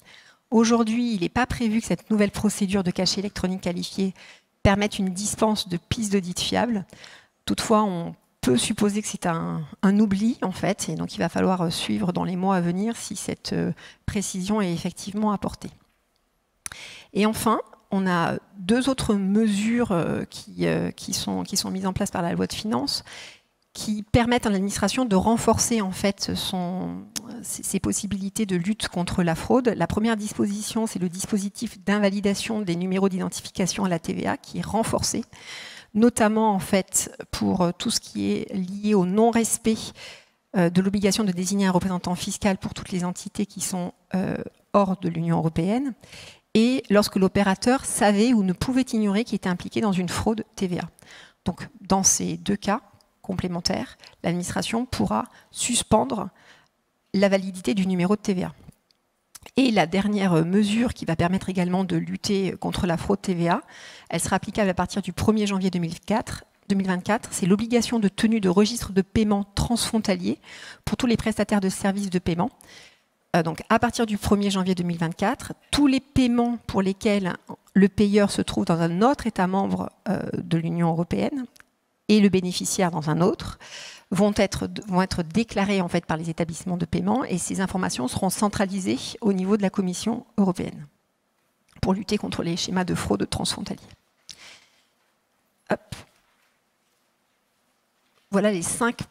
Aujourd'hui, il n'est pas prévu que cette nouvelle procédure de cachet électronique qualifié permette une dispense de pistes d'audit fiables. Toutefois, on peut supposer que c'est un oubli, en fait, et donc il va falloir suivre dans les mois à venir si cette précision est effectivement apportée. Et enfin, on a deux autres mesures qui sont mises en place par la loi de finances qui permettent à l'administration de renforcer en fait ses possibilités de lutte contre la fraude. La première disposition, c'est le dispositif d'invalidation des numéros d'identification à la TVA qui est renforcé, notamment en fait pour tout ce qui est lié au non-respect de l'obligation de désigner un représentant fiscal pour toutes les entités qui sont hors de l'Union européenne, et lorsque l'opérateur savait ou ne pouvait ignorer qu'il était impliqué dans une fraude TVA. Donc dans ces deux cas complémentaires, l'administration pourra suspendre la validité du numéro de TVA. Et la dernière mesure qui va permettre également de lutter contre la fraude TVA, elle sera applicable à partir du 1er janvier 2024, c'est l'obligation de tenue de registre de paiement transfrontalier pour tous les prestataires de services de paiement. Donc à partir du 1er janvier 2024, tous les paiements pour lesquels le payeur se trouve dans un autre État membre de l'Union européenne et le bénéficiaire dans un autre vont être déclarés en fait, par les établissements de paiement, et ces informations seront centralisées au niveau de la Commission européenne pour lutter contre les schémas de fraude transfrontaliers. Hop. Voilà les 5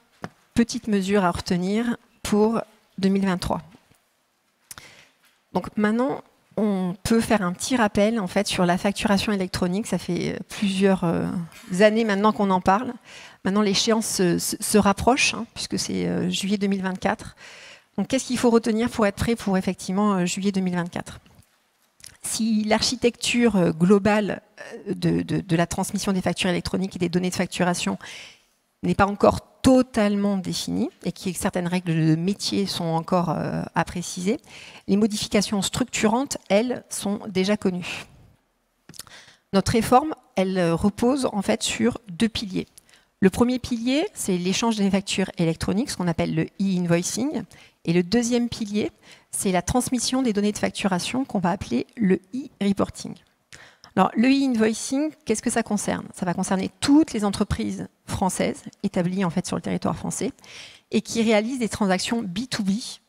petites mesures à retenir pour 2023. Donc maintenant, on peut faire un petit rappel en fait, sur la facturation électronique. Ça fait plusieurs années maintenant qu'on en parle. Maintenant, l'échéance se rapproche, hein, puisque c'est juillet 2024. Donc, qu'est-ce qu'il faut retenir pour être prêt pour effectivement juillet 2024 ? Si l'architecture globale de la transmission des factures électroniques et des données de facturation n'est pas encore totalement définie et que certaines règles de métier sont encore à préciser, les modifications structurantes, elles, sont déjà connues. Notre réforme, elle repose en fait sur 2 piliers. Le premier pilier, c'est l'échange des factures électroniques, ce qu'on appelle le e-invoicing. Et le deuxième pilier, c'est la transmission des données de facturation qu'on va appeler le e-reporting. Alors, le e-invoicing, qu'est-ce que ça concerne? Ça va concerner toutes les entreprises françaises établies en fait sur le territoire français et qui réalisent des transactions B2B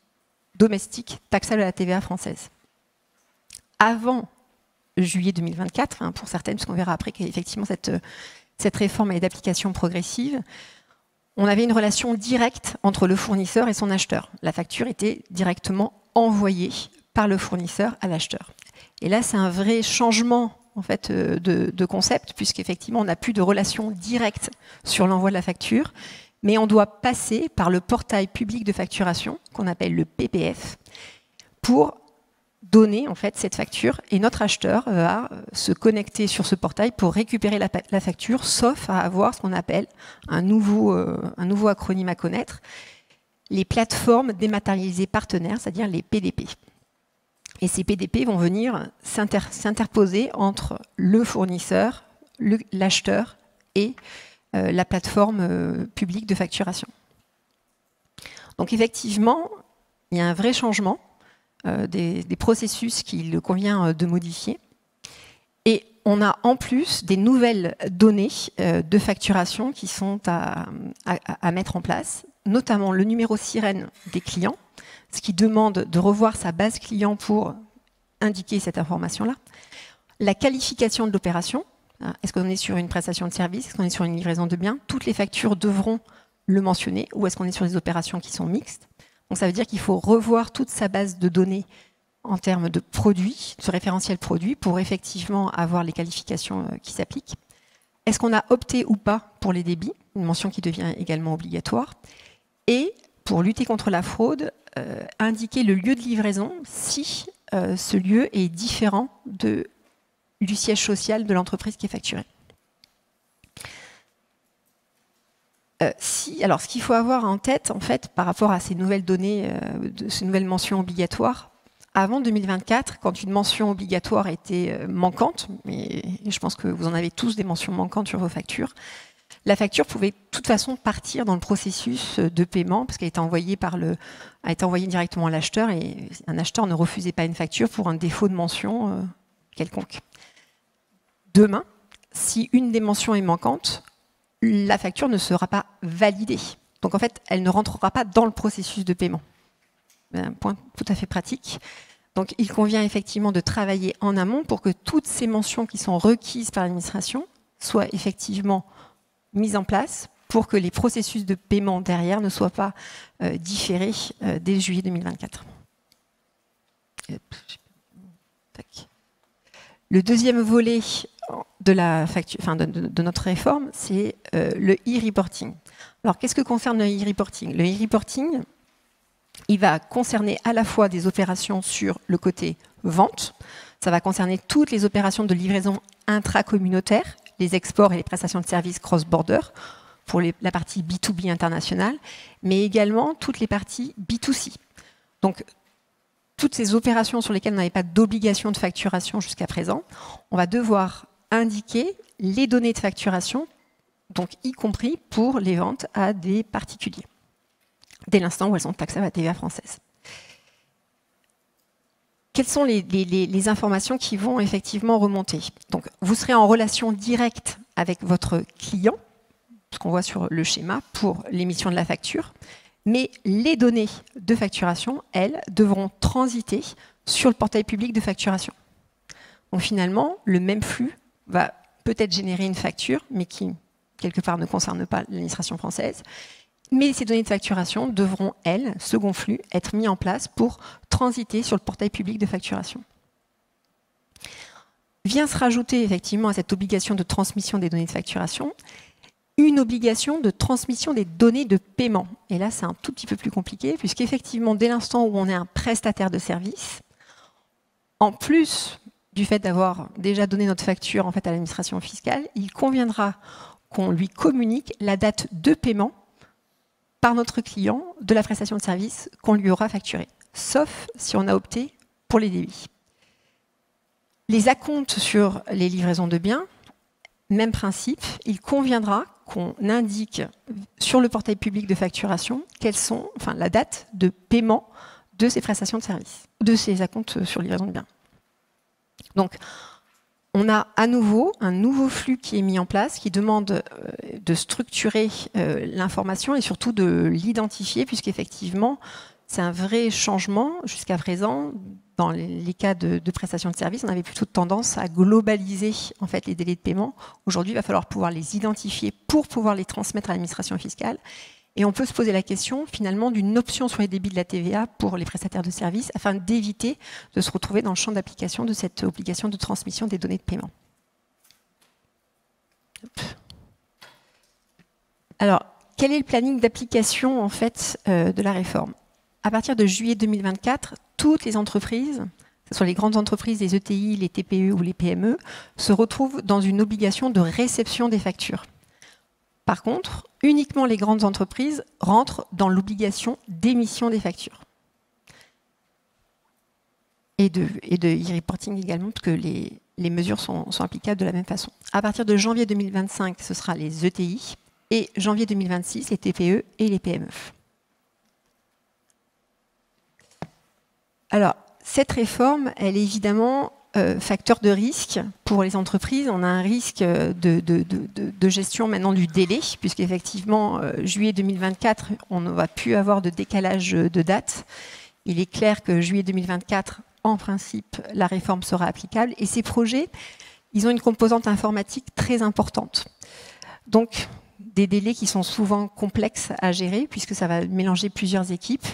domestiques taxables à la TVA française. Avant juillet 2024, pour certaines, parce qu'on verra après qu'effectivement cette réforme est d'application progressive, on avait une relation directe entre le fournisseur et son acheteur. La facture était directement envoyée par le fournisseur à l'acheteur. Et là, c'est un vrai changement en fait, de concept, puisqu'effectivement, on n'a plus de relation directe sur l'envoi de la facture, mais on doit passer par le portail public de facturation, qu'on appelle le PPF, pour donner en fait cette facture, et notre acheteur va se connecter sur ce portail pour récupérer la facture, sauf à avoir ce qu'on appelle un nouveau acronyme à connaître, les plateformes dématérialisées partenaires, c'est-à-dire les PDP. Et ces PDP vont venir s'interposer entre le fournisseur, l'acheteur et la plateforme publique de facturation. Donc effectivement, il y a un vrai changement des processus qu'il convient de modifier. Et on a en plus des nouvelles données de facturation qui sont à mettre en place, notamment le numéro sirène des clients, ce qui demande de revoir sa base client pour indiquer cette information-là. La qualification de l'opération, est-ce qu'on est sur une prestation de service, est-ce qu'on est sur une livraison de biens? Toutes les factures devront le mentionner, ou est-ce qu'on est sur des opérations qui sont mixtes? Donc ça veut dire qu'il faut revoir toute sa base de données en termes de produits, ce référentiel produit, pour effectivement avoir les qualifications qui s'appliquent. Est-ce qu'on a opté ou pas pour les débits? Une mention qui devient également obligatoire. Et pour lutter contre la fraude, indiquer le lieu de livraison si ce lieu est différent du siège social de l'entreprise qui est facturée. Alors, ce qu'il faut avoir en tête, en fait, par rapport à ces nouvelles données, ces nouvelles mentions obligatoires, avant 2024, quand une mention obligatoire était manquante, et je pense que vous en avez tous des mentions manquantes sur vos factures, la facture pouvait de toute façon partir dans le processus de paiement parce qu'elle a été envoyée directement à l'acheteur et un acheteur ne refusait pas une facture pour un défaut de mention quelconque. Demain, si une des mentions est manquante, la facture ne sera pas validée. Donc en fait, elle ne rentrera pas dans le processus de paiement. Un point tout à fait pratique. Donc il convient effectivement de travailler en amont pour que toutes ces mentions qui sont requises par l'administration soient effectivement mises en place pour que les processus de paiement derrière ne soient pas différés dès juillet 2024. Le deuxième volet de notre réforme, c'est le e-reporting. Alors, qu'est-ce que concerne le e-reporting? Le e-reporting, il va concerner à la fois des opérations sur le côté vente, ça va concerner toutes les opérations de livraison intracommunautaire, les exports et les prestations de services cross-border, pour la partie B2B internationale, mais également toutes les parties B2C. Donc, toutes ces opérations sur lesquelles on n'avait pas d'obligation de facturation jusqu'à présent, on va devoir indiquer les données de facturation, donc y compris pour les ventes à des particuliers, dès l'instant où elles sont taxables à la TVA française. Quelles sont les informations qui vont effectivement remonter? Donc, vous serez en relation directe avec votre client, ce qu'on voit sur le schéma, pour l'émission de la facture, mais les données de facturation, elles, devront transiter sur le portail public de facturation. Donc finalement, le même flux va peut-être générer une facture, mais qui, quelque part, ne concerne pas l'administration française. Mais ces données de facturation devront, elles, second flux, être mis en place pour transiter sur le portail public de facturation. Vient se rajouter effectivement à cette obligation de transmission des données de facturation une obligation de transmission des données de paiement. Et là, c'est un tout petit peu plus compliqué, puisqu'effectivement, dès l'instant où on est un prestataire de service, en plus du fait d'avoir déjà donné notre facture en fait, à l'administration fiscale, il conviendra qu'on lui communique la date de paiement par notre client de la prestation de service qu'on lui aura facturée, sauf si on a opté pour les débits. Les acomptes sur les livraisons de biens, même principe, il conviendra qu'on indique sur le portail public de facturation quelles sont, enfin, la date de paiement de ces prestations de services, de ces acomptes sur livraison de biens. Donc, on a à nouveau un nouveau flux qui est mis en place, qui demande de structurer l'information et surtout de l'identifier, puisqu'effectivement, c'est un vrai changement. Jusqu'à présent, dans les cas de prestation de services, on avait plutôt tendance à globaliser en fait, les délais de paiement. Aujourd'hui, il va falloir pouvoir les identifier pour pouvoir les transmettre à l'administration fiscale. Et on peut se poser la question, finalement, d'une option sur les débits de la TVA pour les prestataires de services, afin d'éviter de se retrouver dans le champ d'application de cette obligation de transmission des données de paiement. Alors, quel est le planning d'application en fait, de la réforme ? À partir de juillet 2024, toutes les entreprises, que ce soit les grandes entreprises, les ETI, les TPE ou les PME, se retrouvent dans une obligation de réception des factures. Par contre, uniquement les grandes entreprises rentrent dans l'obligation d'émission des factures. Et de e-reporting également, parce que les mesures sont applicables de la même façon. À partir de janvier 2025, ce sera les ETI, et janvier 2026, les TPE et les PME. Alors, cette réforme, elle est évidemment facteur de risque pour les entreprises. On a un risque de gestion maintenant du délai, puisqu'effectivement, juillet 2024, on ne va plus avoir de décalage de date. Il est clair que juillet 2024, en principe, la réforme sera applicable. Et ces projets, ils ont une composante informatique très importante. Donc, des délais qui sont souvent complexes à gérer, puisque ça va mélanger plusieurs équipes.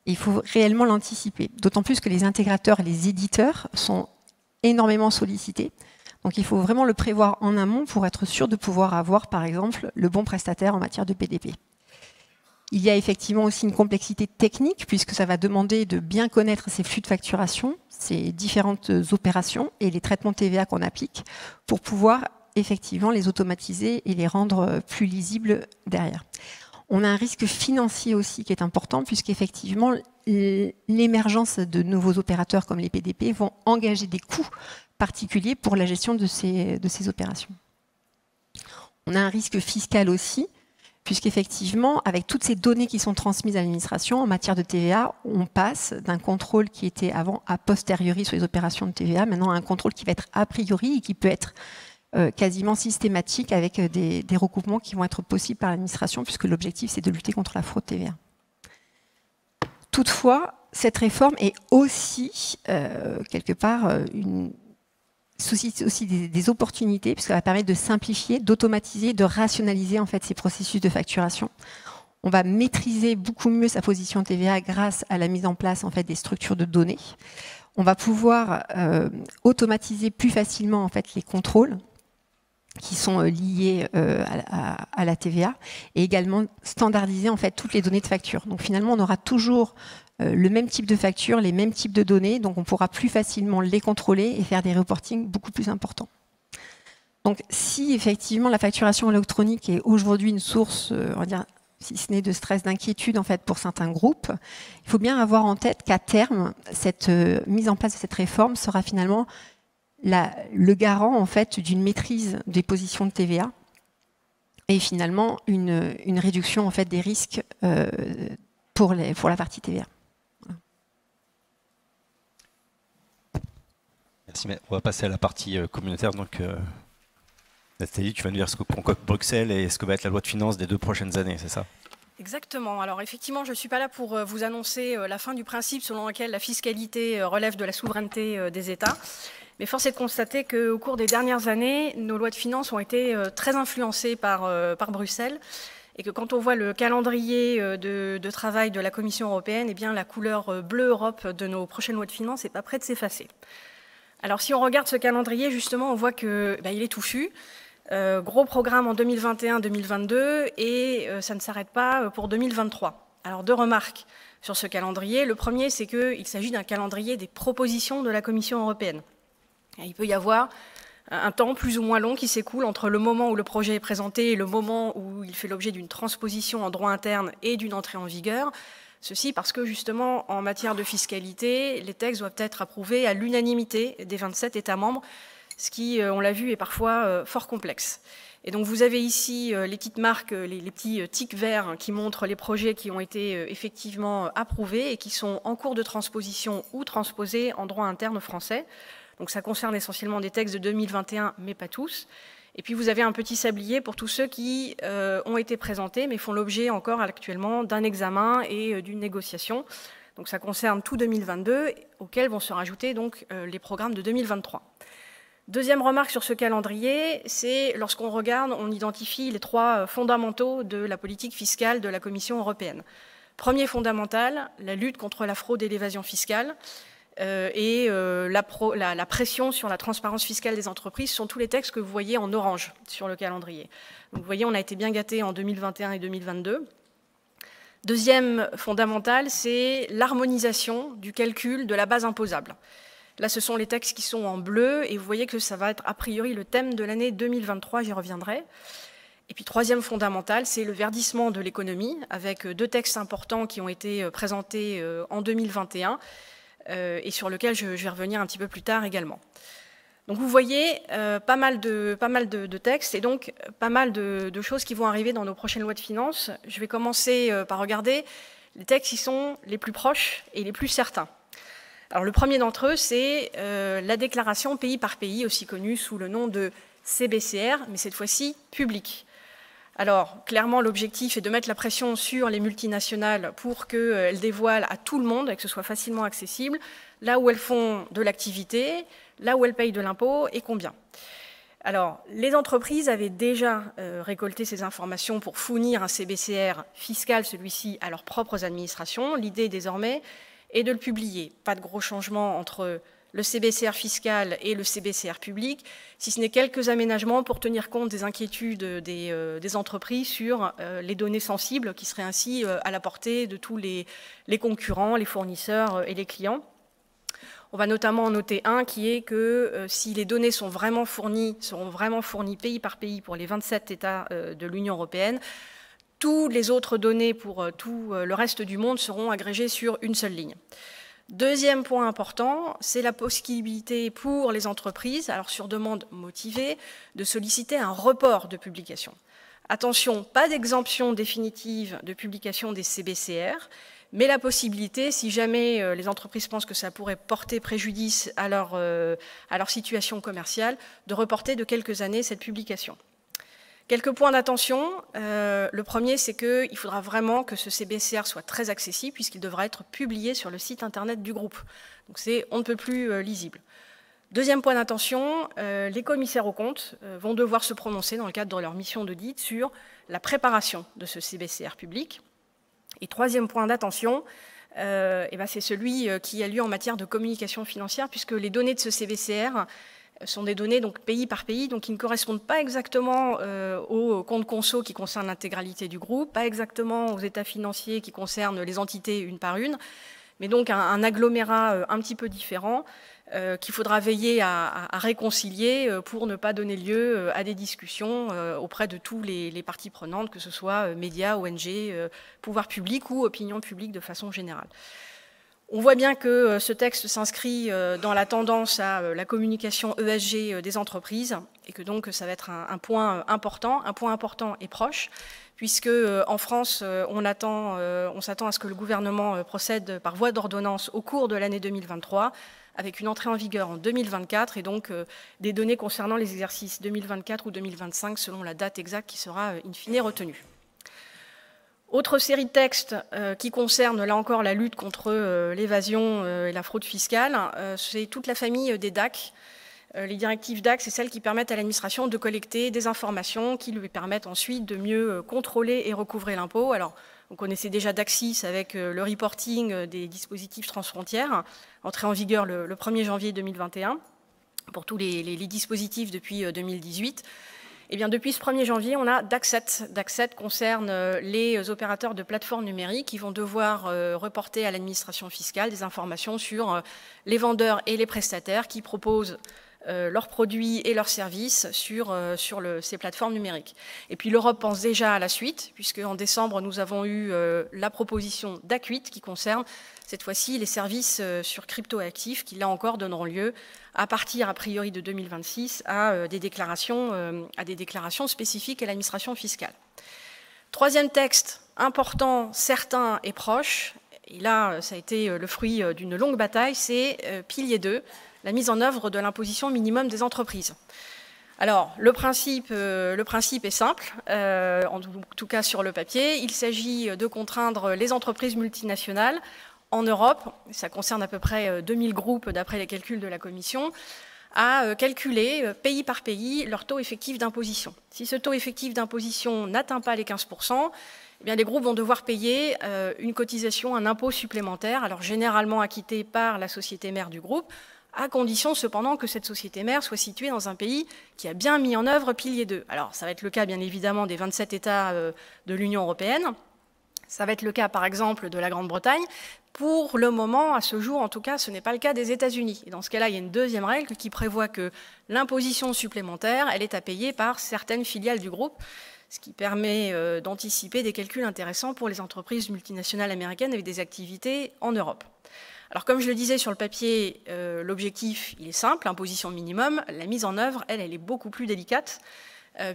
Il faut réellement l'anticiper, d'autant plus que les intégrateurs et les éditeurs sont énormément sollicités. Donc il faut vraiment le prévoir en amont pour être sûr de pouvoir avoir, par exemple, le bon prestataire en matière de PDP. Il y a effectivement aussi une complexité technique, puisque ça va demander de bien connaître ces flux de facturation, ces différentes opérations et les traitements TVA qu'on applique, pour pouvoir effectivement les automatiser et les rendre plus lisibles derrière. On a un risque financier aussi qui est important, puisqu'effectivement, l'émergence de nouveaux opérateurs comme les PDP vont engager des coûts particuliers pour la gestion de ces opérations. On a un risque fiscal aussi, puisqu'effectivement, avec toutes ces données qui sont transmises à l'administration, en matière de TVA, on passe d'un contrôle qui était avant a posteriori sur les opérations de TVA, maintenant à un contrôle qui va être a priori et qui peut être quasiment systématique avec des recoupements qui vont être possibles par l'administration, puisque l'objectif, c'est de lutter contre la fraude TVA. Toutefois, cette réforme est aussi, quelque part, suscite aussi des opportunités, puisqu'elle va permettre de simplifier, d'automatiser, de rationaliser en fait, ces processus de facturation. On va maîtriser beaucoup mieux sa position TVA grâce à la mise en place en fait, des structures de données. On va pouvoir automatiser plus facilement en fait, les contrôles qui sont liées à la TVA, et également standardiser en fait toutes les données de facture. Donc finalement, on aura toujours le même type de facture, les mêmes types de données, donc on pourra plus facilement les contrôler et faire des reportings beaucoup plus importants. Donc si effectivement la facturation électronique est aujourd'hui une source, on va dire, si ce n'est de stress, d'inquiétude en fait pour certains groupes, il faut bien avoir en tête qu'à terme, cette mise en place de cette réforme sera finalement le garant en fait d'une maîtrise des positions de TVA et finalement une réduction en fait des risques pour la partie TVA. Voilà. Merci, mais on va passer à la partie communautaire. Donc, Nathalie, tu vas nous dire ce que concocte Bruxelles et ce que va être la loi de finances des 2 prochaines années, c'est ça ? Exactement. Alors effectivement, je ne suis pas là pour vous annoncer la fin du principe selon lequel la fiscalité relève de la souveraineté des États. Mais force est de constater qu'au cours des dernières années, nos lois de finances ont été très influencées par Bruxelles et que quand on voit le calendrier de travail de la Commission européenne, eh bien, la couleur bleue Europe de nos prochaines lois de finances n'est pas près de s'effacer. Alors si on regarde ce calendrier, justement, on voit qu'il est touffu. Gros programme en 2021-2022 et ça ne s'arrête pas pour 2023. Alors 2 remarques sur ce calendrier. Le premier, c'est qu'il s'agit d'un calendrier des propositions de la Commission européenne. Et il peut y avoir un temps plus ou moins long qui s'écoule entre le moment où le projet est présenté et le moment où il fait l'objet d'une transposition en droit interne et d'une entrée en vigueur. Ceci parce que justement, en matière de fiscalité, les textes doivent être approuvés à l'unanimité des 27 États membres, ce qui, on l'a vu, est parfois fort complexe. Et donc vous avez ici les petites marques, les petits tics verts qui montrent les projets qui ont été effectivement approuvés et qui sont en cours de transposition ou transposés en droit interne français. Donc ça concerne essentiellement des textes de 2021, mais pas tous. Et puis vous avez un petit sablier pour tous ceux qui ont été présentés, mais font l'objet encore actuellement d'un examen et d'une négociation. Donc ça concerne tout 2022, auxquels vont se rajouter donc les programmes de 2023. Deuxième remarque sur ce calendrier, c'est lorsqu'on regarde, on identifie les 3 fondamentaux de la politique fiscale de la Commission européenne. Premier fondamental, la lutte contre la fraude et l'évasion fiscale. Et la pression sur la transparence fiscale des entreprises sont tous les textes que vous voyez en orange sur le calendrier. Donc vous voyez, on a été bien gâtés en 2021 et 2022. Deuxième fondamental, c'est l'harmonisation du calcul de la base imposable. Là, ce sont les textes qui sont en bleu, et vous voyez que ça va être a priori le thème de l'année 2023, j'y reviendrai. Et puis troisième fondamental, c'est le verdissement de l'économie, avec 2 textes importants qui ont été présentés en 2021, et sur lequel je vais revenir un petit peu plus tard également. Donc vous voyez pas mal de textes et donc pas mal de choses qui vont arriver dans nos prochaines lois de finances. Je vais commencer par regarder les textes qui sont les plus proches et les plus certains. Alors le premier d'entre eux, c'est la déclaration pays par pays, aussi connue sous le nom de CBCR, mais cette fois-ci publique. Alors, clairement, l'objectif est de mettre la pression sur les multinationales pour qu'elles dévoilent à tout le monde et que ce soit facilement accessible, là où elles font de l'activité, là où elles payent de l'impôt et combien. Alors, les entreprises avaient déjà récolté ces informations pour fournir un CBCR fiscal, celui-ci, à leurs propres administrations. L'idée, désormais, est de le publier. Pas de gros changements entre le CBCR fiscal et le CBCR public, si ce n'est quelques aménagements pour tenir compte des inquiétudes des entreprises sur les données sensibles qui seraient ainsi à la portée de tous les concurrents, les fournisseurs et les clients. On va notamment en noter un qui est que si les données seront vraiment fournies pays par pays pour les 27 États de l'Union européenne, toutes les autres données pour tout le reste du monde seront agrégées sur une seule ligne. Deuxième point important, c'est la possibilité pour les entreprises, alors sur demande motivée, de solliciter un report de publication. Attention, pas d'exemption définitive de publication des CBCR, mais la possibilité, si jamais les entreprises pensent que ça pourrait porter préjudice à leur situation commerciale, de reporter de quelques années cette publication. Quelques points d'attention. Le premier, c'est qu'il faudra vraiment que ce CBCR soit très accessible puisqu'il devra être publié sur le site internet du groupe. Donc c'est on ne peut plus lisible. Deuxième point d'attention, les commissaires aux comptes vont devoir se prononcer dans le cadre de leur mission d'audit sur la préparation de ce CBCR public. Et troisième point d'attention, c'est celui qui a lieu en matière de communication financière puisque les données de ce CBCR sont des données donc pays par pays, donc qui ne correspondent pas exactement aux comptes conso qui concernent l'intégralité du groupe, pas exactement aux états financiers qui concernent les entités une par une, mais donc un agglomérat un petit peu différent qu'il faudra veiller à réconcilier pour ne pas donner lieu à des discussions auprès de tous les parties prenantes, que ce soit médias, ONG, pouvoir public ou opinion publique de façon générale. On voit bien que ce texte s'inscrit dans la tendance à la communication ESG des entreprises et que donc ça va être un point important et proche, puisque en France, on s'attend à ce que le gouvernement procède par voie d'ordonnance au cours de l'année 2023, avec une entrée en vigueur en 2024 et donc des données concernant les exercices 2024 ou 2025 selon la date exacte qui sera in fine retenue. Autre série de textes qui concerne, là encore, la lutte contre l'évasion et la fraude fiscale, c'est toute la famille des DAC. Les directives DAC, c'est celles qui permettent à l'administration de collecter des informations qui lui permettent ensuite de mieux contrôler et recouvrer l'impôt. Alors, on connaissait déjà DAC6 avec le reporting des dispositifs transfrontières, entré en vigueur le 1er janvier 2021, pour tous les dispositifs depuis 2018. Eh bien, depuis ce 1er janvier, on a DAC7. DAC7 concerne les opérateurs de plateformes numériques qui vont devoir reporter à l'administration fiscale des informations sur les vendeurs et les prestataires qui proposent leurs produits et leurs services sur ces plateformes numériques. Et puis l'Europe pense déjà à la suite, puisque en décembre, nous avons eu la proposition d'Acuit qui concerne cette fois-ci les services sur crypto-actifs qui, là encore, donneront lieu à partir, a priori, de 2026 à des déclarations spécifiques à l'administration fiscale. Troisième texte important, certain et proche, et là, ça a été le fruit d'une longue bataille, c'est pilier 2, la mise en œuvre de l'imposition minimum des entreprises. Alors, le principe est simple, en tout cas sur le papier. Il s'agit de contraindre les entreprises multinationales en Europe, ça concerne à peu près 2000 groupes d'après les calculs de la Commission, à calculer pays par pays leur taux effectif d'imposition. Si ce taux effectif d'imposition n'atteint pas les 15%, eh bien, les groupes vont devoir payer une cotisation, un impôt supplémentaire, alors généralement acquitté par la société mère du groupe, à condition cependant que cette société mère soit située dans un pays qui a bien mis en œuvre pilier 2. Alors ça va être le cas bien évidemment des 27 États de l'Union européenne, ça va être le cas par exemple de la Grande-Bretagne. Pour le moment, à ce jour en tout cas, ce n'est pas le cas des États-Unis. Et dans ce cas-là, il y a une deuxième règle qui prévoit que l'imposition supplémentaire, elle est à payer par certaines filiales du groupe, ce qui permet d'anticiper des calculs intéressants pour les entreprises multinationales américaines avec des activités en Europe. Alors comme je le disais sur le papier, l'objectif il est simple, imposition minimum. La mise en œuvre, elle est beaucoup plus délicate,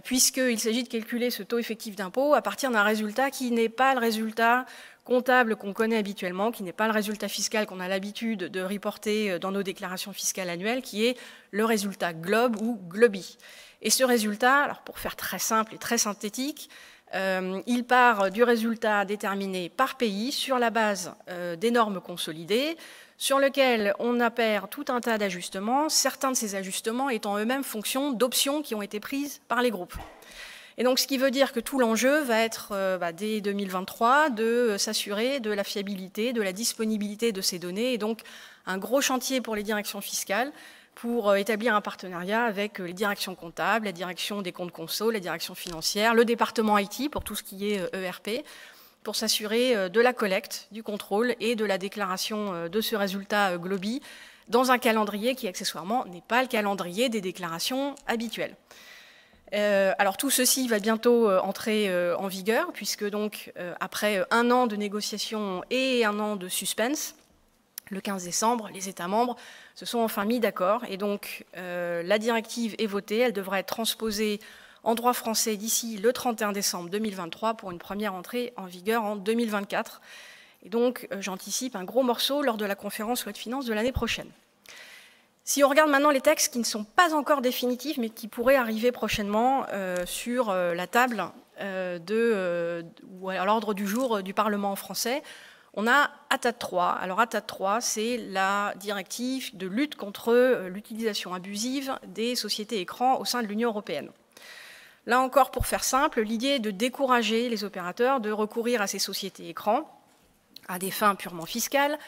puisqu'il s'agit de calculer ce taux effectif d'impôt à partir d'un résultat qui n'est pas le résultat comptable qu'on connaît habituellement, qui n'est pas le résultat fiscal qu'on a l'habitude de reporter dans nos déclarations fiscales annuelles, qui est le résultat GLOB ou GLOBI. Et ce résultat, alors pour faire très simple et très synthétique, il part du résultat déterminé par pays sur la base des normes consolidées, sur lequel on opère tout un tas d'ajustements, certains de ces ajustements étant eux-mêmes fonction d'options qui ont été prises par les groupes. Et donc, ce qui veut dire que tout l'enjeu va être, dès 2023, de s'assurer de la fiabilité, de la disponibilité de ces données, et donc un gros chantier pour les directions fiscales, pour établir un partenariat avec les directions comptables, la direction des comptes conso, la direction financière, le département IT pour tout ce qui est ERP, pour s'assurer de la collecte, du contrôle et de la déclaration de ce résultat GLOBI dans un calendrier qui, accessoirement, n'est pas le calendrier des déclarations habituelles. Alors tout ceci va bientôt entrer en vigueur, puisque donc après un an de négociations et un an de suspense, le 15 décembre, les États membres se sont enfin mis d'accord, et donc la directive est votée, elle devra être transposée en droit français d'ici le 31 décembre 2023 pour une première entrée en vigueur en 2024. Et donc j'anticipe un gros morceau lors de la conférence loi de finances de l'année prochaine. Si on regarde maintenant les textes qui ne sont pas encore définitifs, mais qui pourraient arriver prochainement sur la table ou à l'ordre du jour du Parlement français, on a ATAD 3. Alors ATAD 3, c'est la directive de lutte contre l'utilisation abusive des sociétés écrans au sein de l'Union européenne. Là encore, pour faire simple, l'idée est de décourager les opérateurs de recourir à ces sociétés écrans à des fins purement fiscales.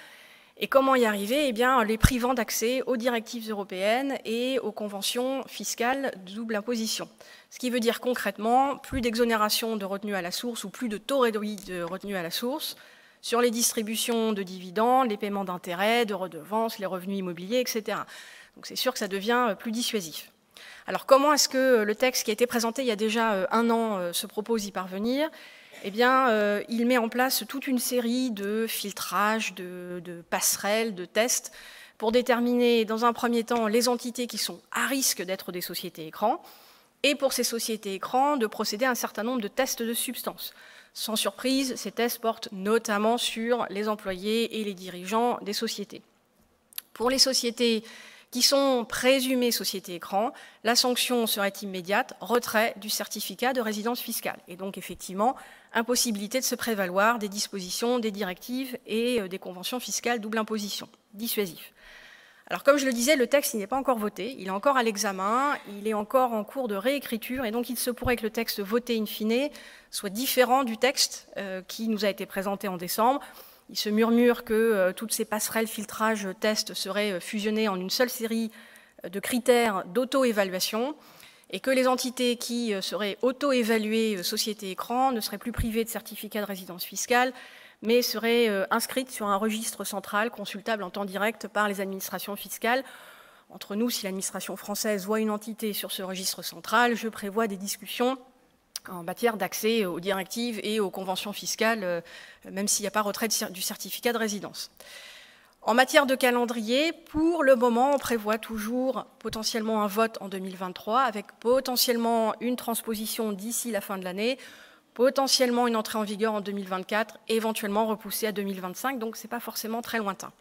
Et comment y arriver? Eh bien, les privant d'accès aux directives européennes et aux conventions fiscales de double imposition. Ce qui veut dire concrètement plus d'exonération de retenue à la source ou plus de taux réduit de retenue à la source sur les distributions de dividendes, les paiements d'intérêts, de redevances, les revenus immobiliers, etc. Donc c'est sûr que ça devient plus dissuasif. Alors comment est-ce que le texte qui a été présenté il y a déjà un an se propose d'y parvenir? Eh bien, il met en place toute une série de filtrages, de passerelles, de tests pour déterminer dans un premier temps les entités qui sont à risque d'être des sociétés écrans, et pour ces sociétés écrans de procéder à un certain nombre de tests de substance. Sans surprise, ces tests portent notamment sur les employés et les dirigeants des sociétés. Pour les sociétés qui sont présumées sociétés écrans, la sanction serait immédiate, retrait du certificat de résidence fiscale. Et donc, effectivement, impossibilité de se prévaloir des dispositions, des directives et des conventions fiscales double imposition, dissuasif. Alors, comme je le disais, le texte n'est pas encore voté, il est encore à l'examen, il est encore en cours de réécriture, et donc il se pourrait que le texte voté in fine soit différent du texte qui nous a été présenté en décembre. Il se murmure que toutes ces passerelles, filtrages, tests seraient fusionnés en une seule série de critères d'auto-évaluation et que les entités qui seraient auto-évaluées société écran ne seraient plus privées de certificat de résidence fiscale, mais seraient inscrites sur un registre central consultable en temps direct par les administrations fiscales. entre nous, si l'administration française voit une entité sur ce registre central, je prévois des discussions en matière d'accès aux directives et aux conventions fiscales, même s'il n'y a pas retrait du certificat de résidence. En matière de calendrier, pour le moment, on prévoit toujours potentiellement un vote en 2023, avec potentiellement une transposition d'ici la fin de l'année, potentiellement une entrée en vigueur en 2024, éventuellement repoussée à 2025, donc ce n'est pas forcément très lointain.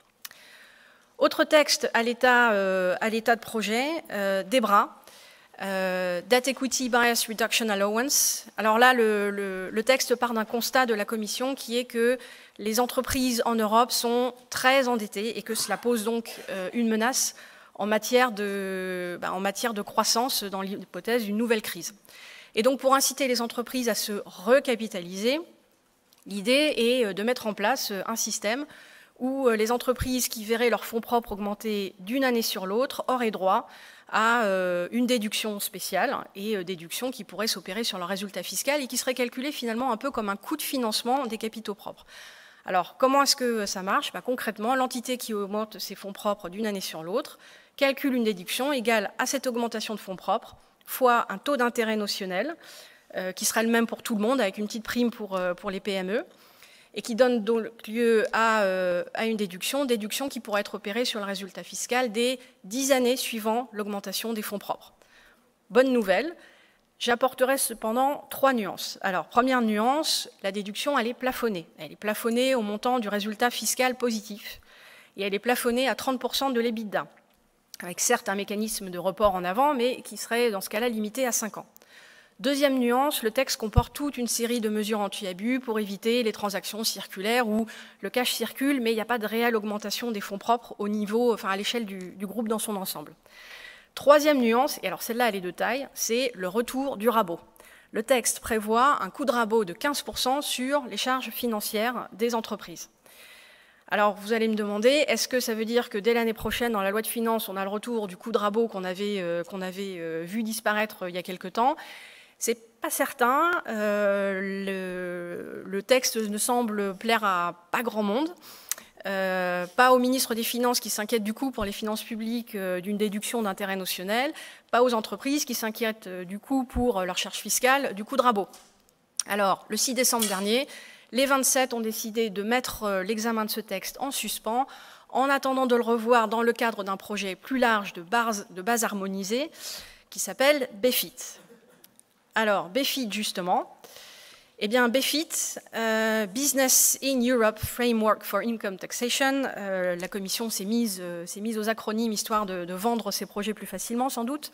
Autre texte à l'état de projet, DEBRA, Debt Equity Bias Reduction Allowance. Alors là, le texte part d'un constat de la Commission qui est que les entreprises en Europe sont très endettées et que cela pose donc une menace en matière de croissance dans l'hypothèse d'une nouvelle crise. Et donc pour inciter les entreprises à se recapitaliser, l'idée est de mettre en place un système où les entreprises qui verraient leurs fonds propres augmenter d'une année sur l'autre auraient droit à une déduction spéciale et déduction qui pourrait s'opérer sur leur résultat fiscal et qui serait calculée finalement un peu comme un coût de financement des capitaux propres. Alors, comment est-ce que ça marche ? Concrètement, l'entité qui augmente ses fonds propres d'une année sur l'autre calcule une déduction égale à cette augmentation de fonds propres fois un taux d'intérêt notionnel qui sera le même pour tout le monde avec une petite prime pour les PME et qui donne donc lieu à une déduction qui pourrait être opérée sur le résultat fiscal des 10 années suivant l'augmentation des fonds propres. Bonne nouvelle, j'apporterai cependant 3 nuances. Alors, première nuance, la déduction, elle est plafonnée. Elle est plafonnée au montant du résultat fiscal positif et elle est plafonnée à 30% de l'EBITDA, avec certes un mécanisme de report en avant, mais qui serait dans ce cas-là limité à 5 ans. Deuxième nuance, le texte comporte toute une série de mesures anti-abus pour éviter les transactions circulaires où le cash circule, mais il n'y a pas de réelle augmentation des fonds propres au niveau, à l'échelle du groupe dans son ensemble. Troisième nuance, et alors celle-là elle est de taille, c'est le retour du rabot. Le texte prévoit un coût de rabot de 15% sur les charges financières des entreprises. Alors vous allez me demander, est-ce que ça veut dire que dès l'année prochaine, dans la loi de finances, on a le retour du coût de rabot qu'on avait vu disparaître il y a quelque temps ? C'est pas certain. Le texte ne semble plaire à pas grand monde. Pas au ministre des Finances qui s'inquiète du coût pour les finances publiques d'une déduction d'intérêt notionnel, pas aux entreprises qui s'inquiètent du coût pour leur charge fiscale, du coût de rabot. Alors, le 6 décembre dernier, les 27 ont décidé de mettre l'examen de ce texte en suspens en attendant de le revoir dans le cadre d'un projet plus large de base harmonisée qui s'appelle BEFIT. Alors, BEFIT, justement, BEFIT, Business in Europe Framework for Income Taxation, la Commission s'est mise aux acronymes histoire de vendre ses projets plus facilement, sans doute.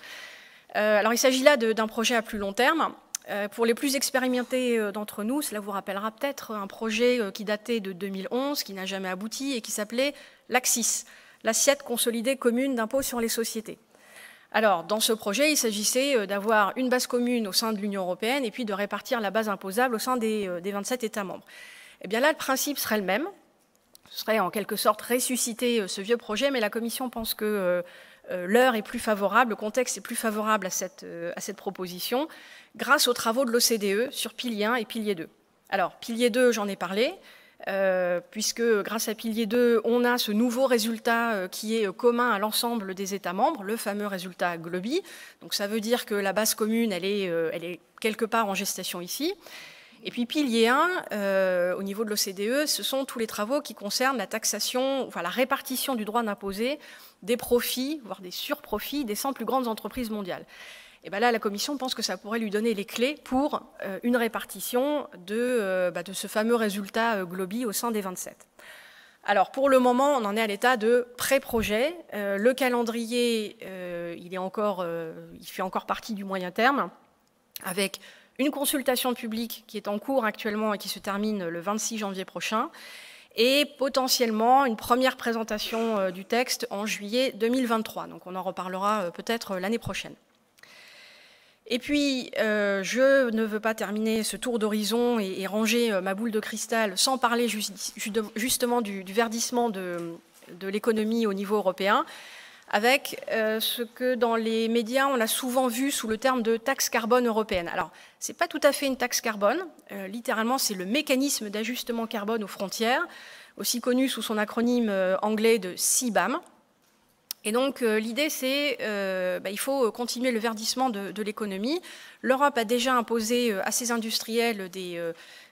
Alors, il s'agit là d'un projet à plus long terme. Pour les plus expérimentés d'entre nous, cela vous rappellera peut-être un projet qui datait de 2011, qui n'a jamais abouti et qui s'appelait l'ACCIS, l'assiette consolidée commune d'impôt sur les sociétés. Alors, dans ce projet, il s'agissait d'avoir une base commune au sein de l'Union européenne et puis de répartir la base imposable au sein des 27 États membres. Eh bien là, le principe serait le même. Ce serait en quelque sorte ressusciter ce vieux projet, mais la Commission pense que l'heure est plus favorable, le contexte est plus favorable à cette proposition, grâce aux travaux de l'OCDE sur pilier 1 et pilier 2. Alors, pilier 2, j'en ai parlé. Puisque grâce à pilier 2, on a ce nouveau résultat qui est commun à l'ensemble des États membres, le fameux résultat GloBI. Donc ça veut dire que la base commune, elle est quelque part en gestation ici. Et puis pilier 1, au niveau de l'OCDE, ce sont tous les travaux qui concernent la taxation, la répartition du droit d'imposer des profits, voire des surprofits des 100 plus grandes entreprises mondiales. Et bien là, la Commission pense que ça pourrait lui donner les clés pour une répartition de ce fameux résultat GloBI au sein des 27. Alors, pour le moment, on en est à l'état de pré-projet. Le calendrier, il fait encore partie du moyen terme, avec une consultation publique qui est en cours actuellement et qui se termine le 26 janvier prochain, et potentiellement une première présentation du texte en juillet 2023. Donc, on en reparlera peut-être l'année prochaine. Et puis, je ne veux pas terminer ce tour d'horizon et ranger ma boule de cristal sans parler justement du verdissement de l'économie au niveau européen, avec ce que dans les médias, on a souvent vu sous le terme de taxe carbone européenne. Alors, ce n'est pas tout à fait une taxe carbone, littéralement, c'est le mécanisme d'ajustement carbone aux frontières, aussi connu sous son acronyme anglais de CBAM. Et donc l'idée, c'est il faut continuer le verdissement de l'économie. L'Europe a déjà imposé à ses industriels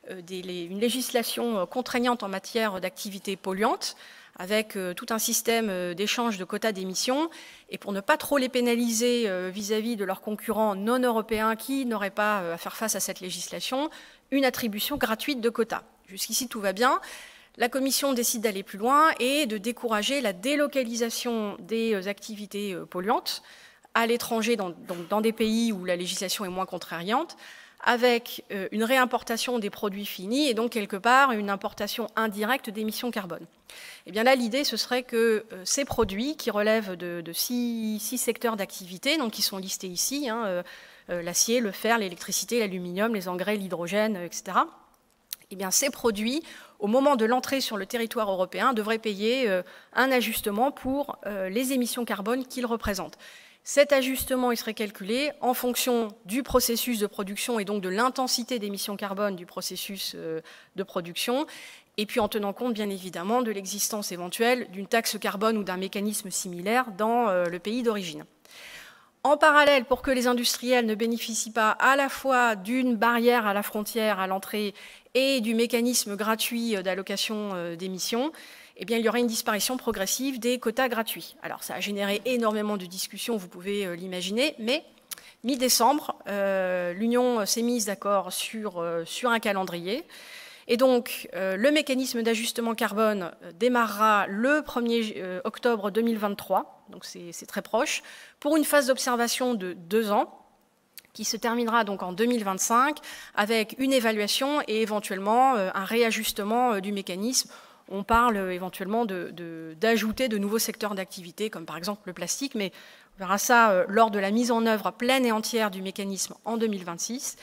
une législation contraignante en matière d'activités polluantes, avec tout un système d'échange de quotas d'émissions. Et pour ne pas trop les pénaliser vis-à-vis de leurs concurrents non européens qui n'auraient pas à faire face à cette législation, une attribution gratuite de quotas. Jusqu'ici, tout va bien. La Commission décide d'aller plus loin et de décourager la délocalisation des activités polluantes à l'étranger, dans des pays où la législation est moins contrariante, avec une réimportation des produits finis et donc quelque part une importation indirecte d'émissions carbone. Et bien là, l'idée, ce serait que ces produits qui relèvent de six secteurs d'activité, donc qui sont listés ici, l'acier, le fer, l'électricité, l'aluminium, les engrais, l'hydrogène, etc., eh bien, ces produits, au moment de l'entrée sur le territoire européen, devraient payer un ajustement pour les émissions carbone qu'ils représentent. Cet ajustement, il serait calculé en fonction du processus de production et donc de l'intensité d'émissions carbone du processus de production, et puis en tenant compte, bien évidemment, de l'existence éventuelle d'une taxe carbone ou d'un mécanisme similaire dans le pays d'origine. En parallèle, pour que les industriels ne bénéficient pas à la fois d'une barrière à la frontière à l'entrée et du mécanisme gratuit d'allocation d'émissions, eh bien, il y aura une disparition progressive des quotas gratuits. Alors, ça a généré énormément de discussions, vous pouvez l'imaginer, mais mi-décembre, l'Union s'est mise d'accord sur un calendrier. Et donc, le mécanisme d'ajustement carbone démarrera le 1er octobre 2023, donc c'est très proche, pour une phase d'observation de 2 ans, qui se terminera donc en 2025, avec une évaluation et éventuellement un réajustement du mécanisme. On parle éventuellement d'ajouter de nouveaux secteurs d'activité, comme par exemple le plastique, mais on verra ça lors de la mise en œuvre pleine et entière du mécanisme en 2026.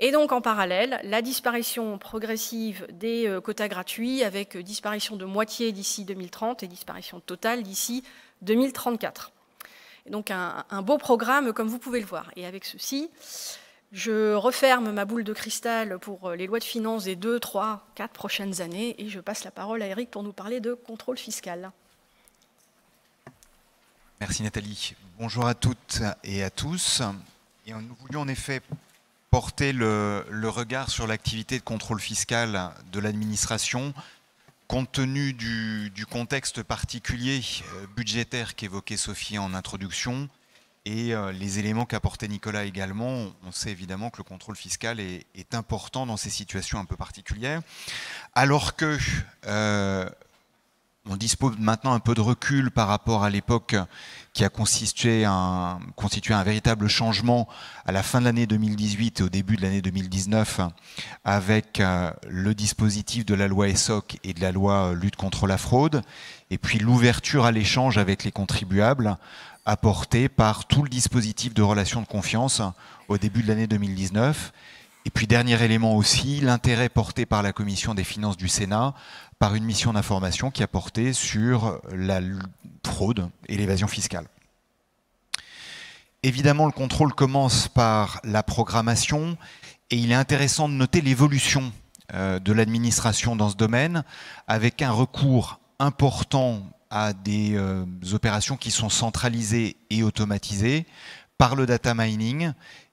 Et donc, en parallèle, la disparition progressive des quotas gratuits, avec disparition de moitié d'ici 2030 et disparition totale d'ici 2034. Et donc, un beau programme, comme vous pouvez le voir. Et avec ceci, je referme ma boule de cristal pour les lois de finances des 2, 3, 4 prochaines années, et je passe la parole à Eric pour nous parler de contrôle fiscal. Merci Nathalie. Bonjour à toutes et à tous. Et nous voulions en effet porter le regard sur l'activité de contrôle fiscal de l'administration, compte tenu du contexte particulier budgétaire qu'évoquait Sophie en introduction et les éléments qu'apportait Nicolas également. On sait évidemment que le contrôle fiscal est important dans ces situations un peu particulières, alors que on dispose maintenant un peu de recul par rapport à l'époque qui a constitué un véritable changement à la fin de l'année 2018 et au début de l'année 2019 avec le dispositif de la loi ESSOC et de la loi lutte contre la fraude, et puis l'ouverture à l'échange avec les contribuables apportée par tout le dispositif de relations de confiance au début de l'année 2019. Et puis, dernier élément aussi, l'intérêt porté par la Commission des finances du Sénat par une mission d'information qui a porté sur la fraude et l'évasion fiscale. Évidemment, le contrôle commence par la programmation et il est intéressant de noter l'évolution de l'administration dans ce domaine avec un recours important à des opérations qui sont centralisées et automatisées par le data mining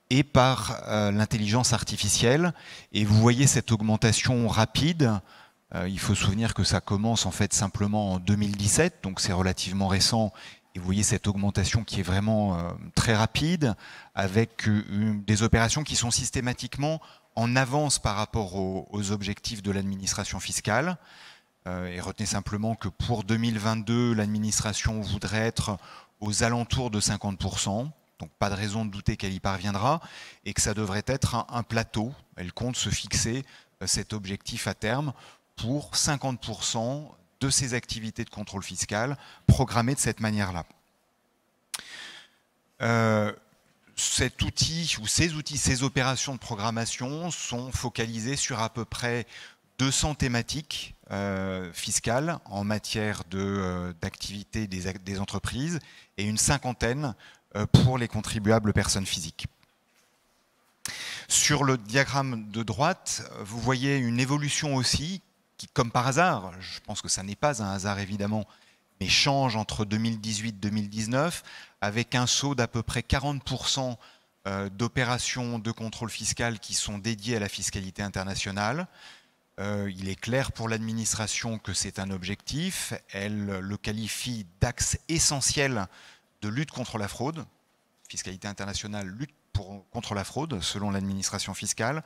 et par l'intelligence artificielle. Et vous voyez cette augmentation rapide. Il faut se souvenir que ça commence en fait simplement en 2017, donc c'est relativement récent. Et vous voyez cette augmentation qui est vraiment très rapide, avec des opérations qui sont systématiquement en avance par rapport aux objectifs de l'administration fiscale. Et retenez simplement que pour 2022, l'administration voudrait être aux alentours de 50%. Donc pas de raison de douter qu'elle y parviendra et que ça devrait être un plateau. Elle compte se fixer cet objectif à terme pour 50% de ses activités de contrôle fiscal programmées de cette manière-là. Cet outil ou ces outils, ces opérations de programmation sont focalisées sur à peu près 200 thématiques fiscales en matière d'activité des entreprises et une cinquantaine pour les contribuables personnes physiques. Sur le diagramme de droite, vous voyez une évolution aussi qui, comme par hasard, je pense que ça n'est pas un hasard évidemment, mais change entre 2018 et 2019, avec un saut d'à peu près 40% d'opérations de contrôle fiscal qui sont dédiées à la fiscalité internationale. Il est clair pour l'administration que c'est un objectif. Elle le qualifie d'axe essentiel de lutte contre la fraude. Fiscalité internationale, lutte contre la fraude, selon l'administration fiscale.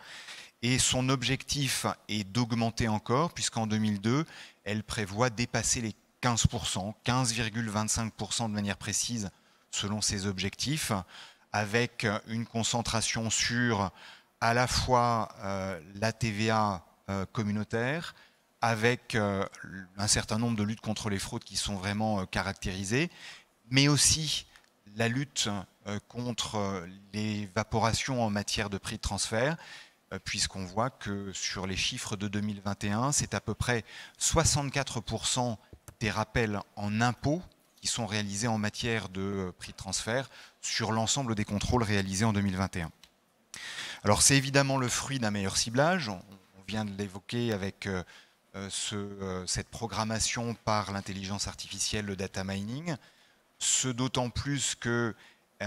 Et son objectif est d'augmenter encore, puisqu'en 2002, elle prévoit dépasser les 15%, 15,25% de manière précise, selon ses objectifs, avec une concentration sur à la fois la TVA communautaire, avec un certain nombre de luttes contre les fraudes qui sont vraiment caractérisées, mais aussi la lutte contre l'évaporation en matière de prix de transfert, puisqu'on voit que sur les chiffres de 2021, c'est à peu près 64% des rappels en impôts qui sont réalisés en matière de prix de transfert sur l'ensemble des contrôles réalisés en 2021. Alors c'est évidemment le fruit d'un meilleur ciblage. On vient de l'évoquer avec cette programmation par l'intelligence artificielle, le data mining. Ce d'autant plus que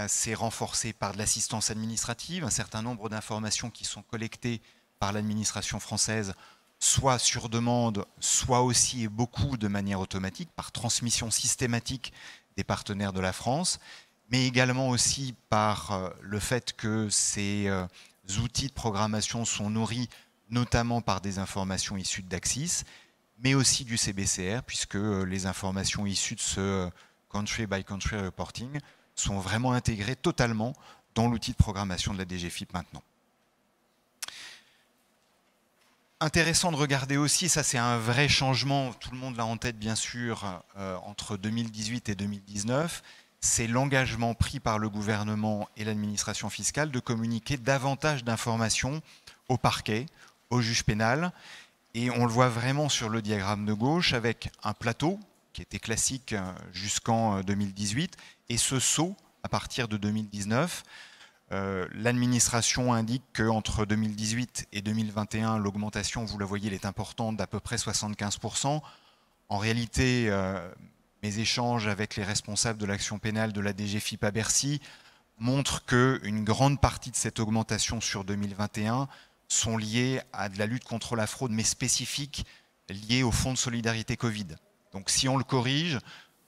c'est renforcé par de l'assistance administrative, un certain nombre d'informations qui sont collectées par l'administration française, soit sur demande, soit aussi et beaucoup de manière automatique, par transmission systématique des partenaires de la France, mais également aussi par le fait que ces outils de programmation sont nourris notamment par des informations issues d'Axis, mais aussi du CBCR, puisque les informations issues de ce country by country reporting sont vraiment intégrées totalement dans l'outil de programmation de la DGFiP maintenant. Intéressant de regarder aussi, ça c'est un vrai changement, tout le monde l'a en tête bien sûr, entre 2018 et 2019, c'est l'engagement pris par le gouvernement et l'administration fiscale de communiquer davantage d'informations au parquet, au juge pénal, et on le voit vraiment sur le diagramme de gauche avec un plateau qui était classique jusqu'en 2018, et ce saut à partir de 2019. L'administration indique qu'entre 2018 et 2021, l'augmentation, vous la voyez, elle est importante, d'à peu près 75%. En réalité, mes échanges avec les responsables de l'action pénale de la DGFiP à Bercy montrent qu'une grande partie de cette augmentation sur 2021 sont liées à de la lutte contre la fraude, mais spécifique, liée au Fonds de solidarité Covid. Donc si on le corrige,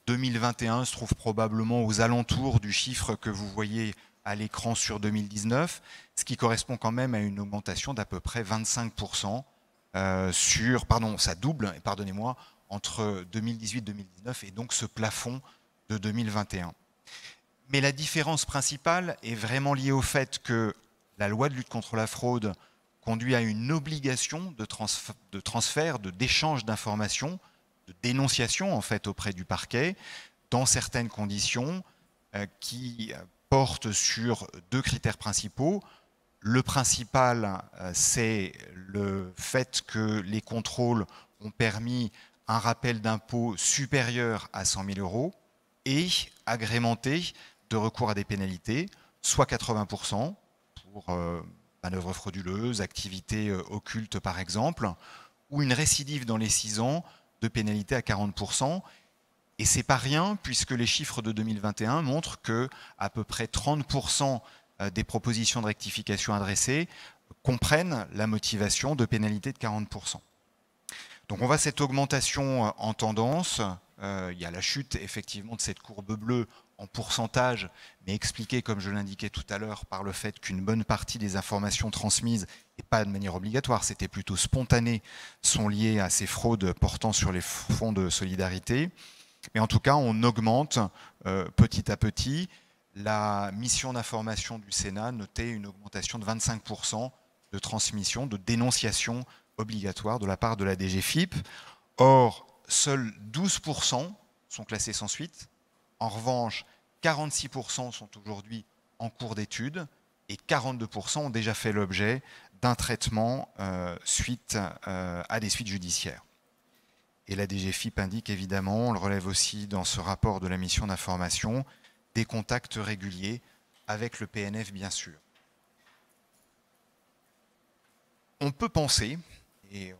2021 se trouve probablement aux alentours du chiffre que vous voyez à l'écran sur 2019, ce qui correspond quand même à une augmentation d'à peu près 25% ça double, pardonnez-moi, entre 2018-2019 et donc ce plafond de 2021. Mais la différence principale est vraiment liée au fait que la loi de lutte contre la fraude conduit à une obligation de transfert, d'échange d'informations, de dénonciation en fait auprès du parquet, dans certaines conditions qui portent sur deux critères principaux. Le principal, c'est le fait que les contrôles ont permis un rappel d'impôt supérieur à 100 000 € et agrémenté de recours à des pénalités, soit 80% pour manœuvres frauduleuses, activités occultes par exemple, ou une récidive dans les 6 ans de pénalité à 40%. Et c'est pas rien puisque les chiffres de 2021 montrent que à peu près 30% des propositions de rectification adressées comprennent la motivation de pénalité de 40%. Donc on voit cette augmentation en tendance. Il y a la chute effectivement de cette courbe bleue en pourcentage, mais expliquée, comme je l'indiquais tout à l'heure, par le fait qu'une bonne partie des informations transmises, et pas de manière obligatoire, c'était plutôt spontané, sont liées à ces fraudes portant sur les fonds de solidarité. Mais en tout cas, on augmente petit à petit. La mission d'information du Sénat notait une augmentation de 25% de transmission, de dénonciation obligatoire de la part de la DGFiP. Or, seuls 12% sont classés sans suite. En revanche, 46% sont aujourd'hui en cours d'étude et 42% ont déjà fait l'objet d'un traitement suite à des suites judiciaires. Et la DGFiP indique évidemment, on le relève aussi dans ce rapport de la mission d'information, des contacts réguliers avec le PNF bien sûr. On peut penser, et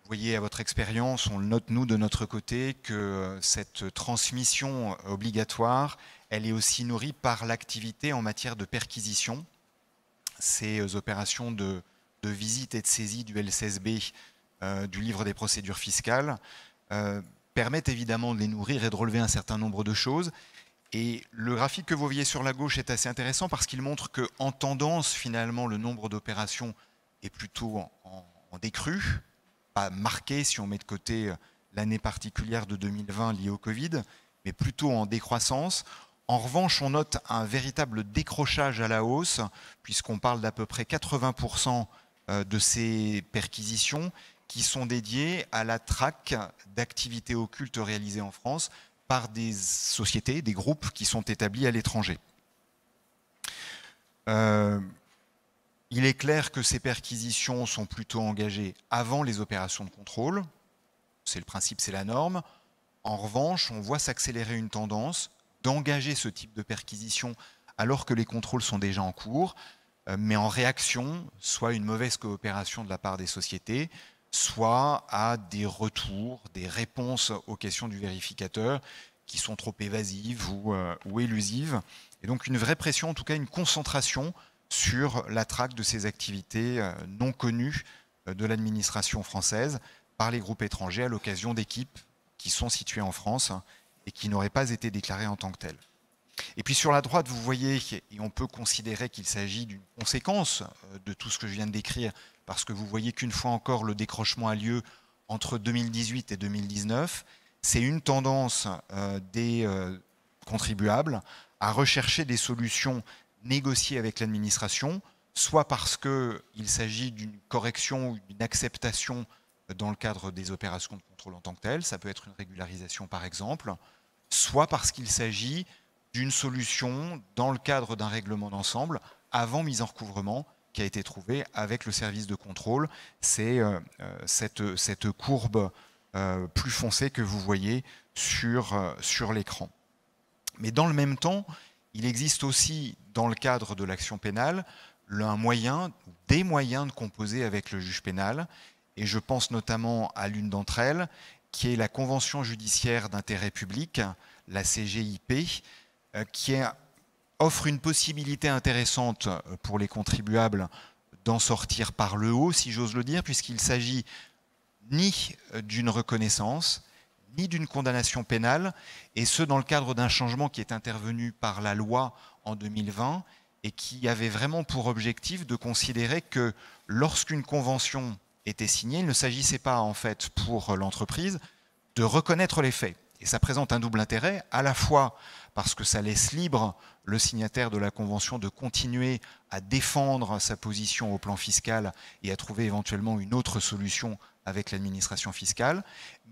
on voyez à votre expérience, on le note nous de notre côté, que cette transmission obligatoire, elle est aussi nourrie par l'activité en matière de perquisition. Ces opérations de visite et de saisie du LCSB, du livre des procédures fiscales, permettent évidemment de les nourrir et de relever un certain nombre de choses. Et le graphique que vous voyez sur la gauche est assez intéressant parce qu'il montre qu'en tendance, finalement, le nombre d'opérations est plutôt en décrue, pas marqué si on met de côté l'année particulière de 2020 liée au Covid, mais plutôt en décroissance. En revanche, on note un véritable décrochage à la hausse, puisqu'on parle d'à peu près 80% de ces perquisitions qui sont dédiées à la traque d'activités occultes réalisées en France par des sociétés, des groupes qui sont établis à l'étranger. Il est clair que ces perquisitions sont plutôt engagées avant les opérations de contrôle. C'est le principe, c'est la norme. En revanche, on voit s'accélérer une tendance d'engager ce type de perquisition alors que les contrôles sont déjà en cours, mais en réaction, soit une mauvaise coopération de la part des sociétés, soit à des retours, des réponses aux questions du vérificateur qui sont trop évasives ou élusives. Et donc une vraie pression, en tout cas une concentration sur la traque de ces activités non connues de l'administration française par les groupes étrangers à l'occasion d'équipes qui sont situées en France et qui n'auraient pas été déclarées en tant que telles. Et puis sur la droite, vous voyez, et on peut considérer qu'il s'agit d'une conséquence de tout ce que je viens de décrire, parce que vous voyez qu'une fois encore, le décrochement a lieu entre 2018 et 2019. C'est une tendance des contribuables à rechercher des solutions négociées avec l'administration, soit parce qu'il s'agit d'une correction ou d'une acceptation dans le cadre des opérations de contrôle en tant que telles, ça peut être une régularisation par exemple, soit parce qu'il s'agit d'une solution dans le cadre d'un règlement d'ensemble avant mise en recouvrement qui a été trouvé avec le service de contrôle. C'est cette courbe plus foncée que vous voyez sur l'écran. Mais dans le même temps, il existe aussi dans le cadre de l'action pénale un moyen, des moyens de composer avec le juge pénal, et je pense notamment à l'une d'entre elles, qui est la Convention judiciaire d'intérêt public, la CGIP, qui offre une possibilité intéressante pour les contribuables d'en sortir par le haut, si j'ose le dire, puisqu'il s'agit ni d'une reconnaissance, ni d'une condamnation pénale, et ce dans le cadre d'un changement qui est intervenu par la loi en 2020 et qui avait vraiment pour objectif de considérer que lorsqu'une convention était signée, il ne s'agissait pas en fait pour l'entreprise de reconnaître les faits. Et ça présente un double intérêt, à la fois parce que ça laisse libre le signataire de la convention de continuer à défendre sa position au plan fiscal et à trouver éventuellement une autre solution avec l'administration fiscale,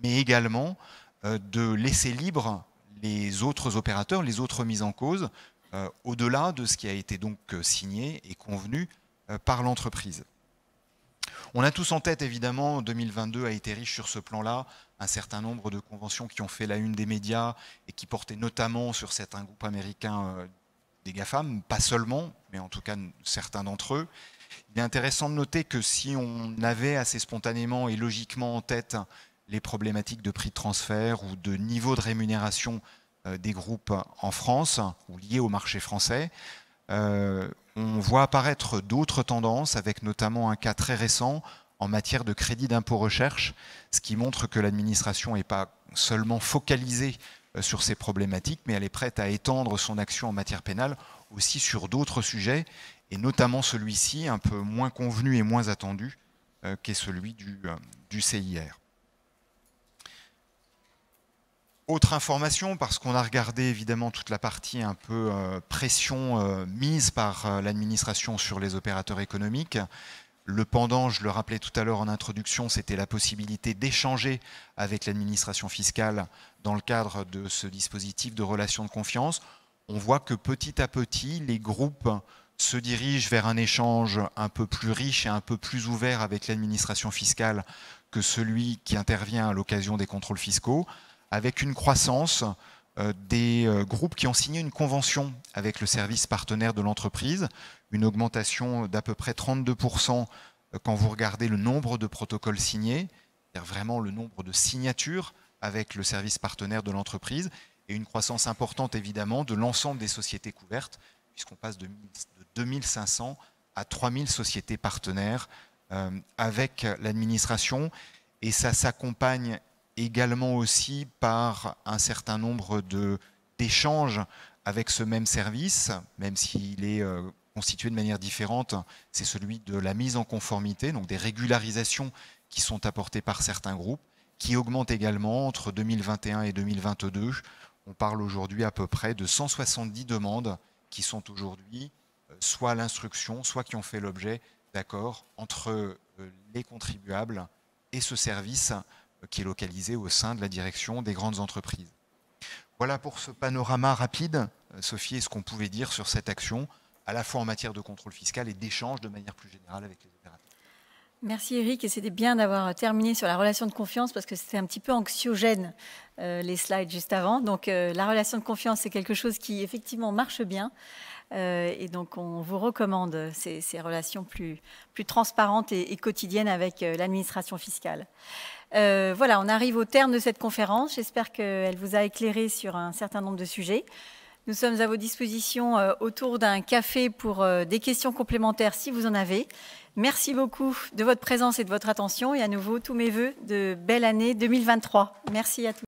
mais également de laisser libre les autres opérateurs, les autres mises en cause, au-delà de ce qui a été donc signé et convenu par l'entreprise. On a tous en tête, évidemment, 2022 a été riche sur ce plan-là, un certain nombre de conventions qui ont fait la une des médias et qui portaient notamment sur certains groupes américains des GAFAM, pas seulement, mais en tout cas certains d'entre eux. Il est intéressant de noter que si on avait assez spontanément et logiquement en tête les problématiques de prix de transfert ou de niveau de rémunération des groupes en France ou liés au marché français, on voit apparaître d'autres tendances, avec notamment un cas très récent en matière de crédit d'impôt recherche, ce qui montre que l'administration n'est pas seulement focalisée sur ces problématiques, mais elle est prête à étendre son action en matière pénale aussi sur d'autres sujets, et notamment celui-ci, un peu moins convenu et moins attendu, qui est celui du CIR. Autre information, parce qu'on a regardé évidemment toute la partie un peu pression mise par l'administration sur les opérateurs économiques. Le pendant, je le rappelais tout à l'heure en introduction, c'était la possibilité d'échanger avec l'administration fiscale dans le cadre de ce dispositif de relations de confiance. On voit que petit à petit, les groupes se dirigent vers un échange un peu plus riche et un peu plus ouvert avec l'administration fiscale que celui qui intervient à l'occasion des contrôles fiscaux, avec une croissance des groupes qui ont signé une convention avec le service partenaire de l'entreprise, une augmentation d'à peu près 32% quand vous regardez le nombre de protocoles signés, c'est-à-dire vraiment le nombre de signatures avec le service partenaire de l'entreprise, et une croissance importante évidemment de l'ensemble des sociétés couvertes, puisqu'on passe de 2500 à 3000 sociétés partenaires avec l'administration, et ça s'accompagne également aussi par un certain nombre d'échanges avec ce même service, même s'il est constitué de manière différente, c'est celui de la mise en conformité, donc des régularisations qui sont apportées par certains groupes, qui augmentent également entre 2021 et 2022. On parle aujourd'hui à peu près de 170 demandes qui sont aujourd'hui soit à l'instruction, soit qui ont fait l'objet d'accords entre les contribuables et ce service qui est localisé au sein de la direction des grandes entreprises. Voilà pour ce panorama rapide. Sophie, est-ce qu'on pouvait dire sur cette action, à la fois en matière de contrôle fiscal et d'échange de manière plus générale avec les opérateurs? Merci Eric, et c'était bien d'avoir terminé sur la relation de confiance parce que c'était un petit peu anxiogène les slides juste avant. Donc la relation de confiance, c'est quelque chose qui effectivement marche bien et donc on vous recommande ces relations plus transparentes et quotidiennes avec l'administration fiscale. Voilà, on arrive au terme de cette conférence. J'espère qu'elle vous a éclairé sur un certain nombre de sujets. Nous sommes à vos dispositions autour d'un café pour des questions complémentaires si vous en avez. Merci beaucoup de votre présence et de votre attention et à nouveau tous mes vœux de belle année 2023. Merci à tous.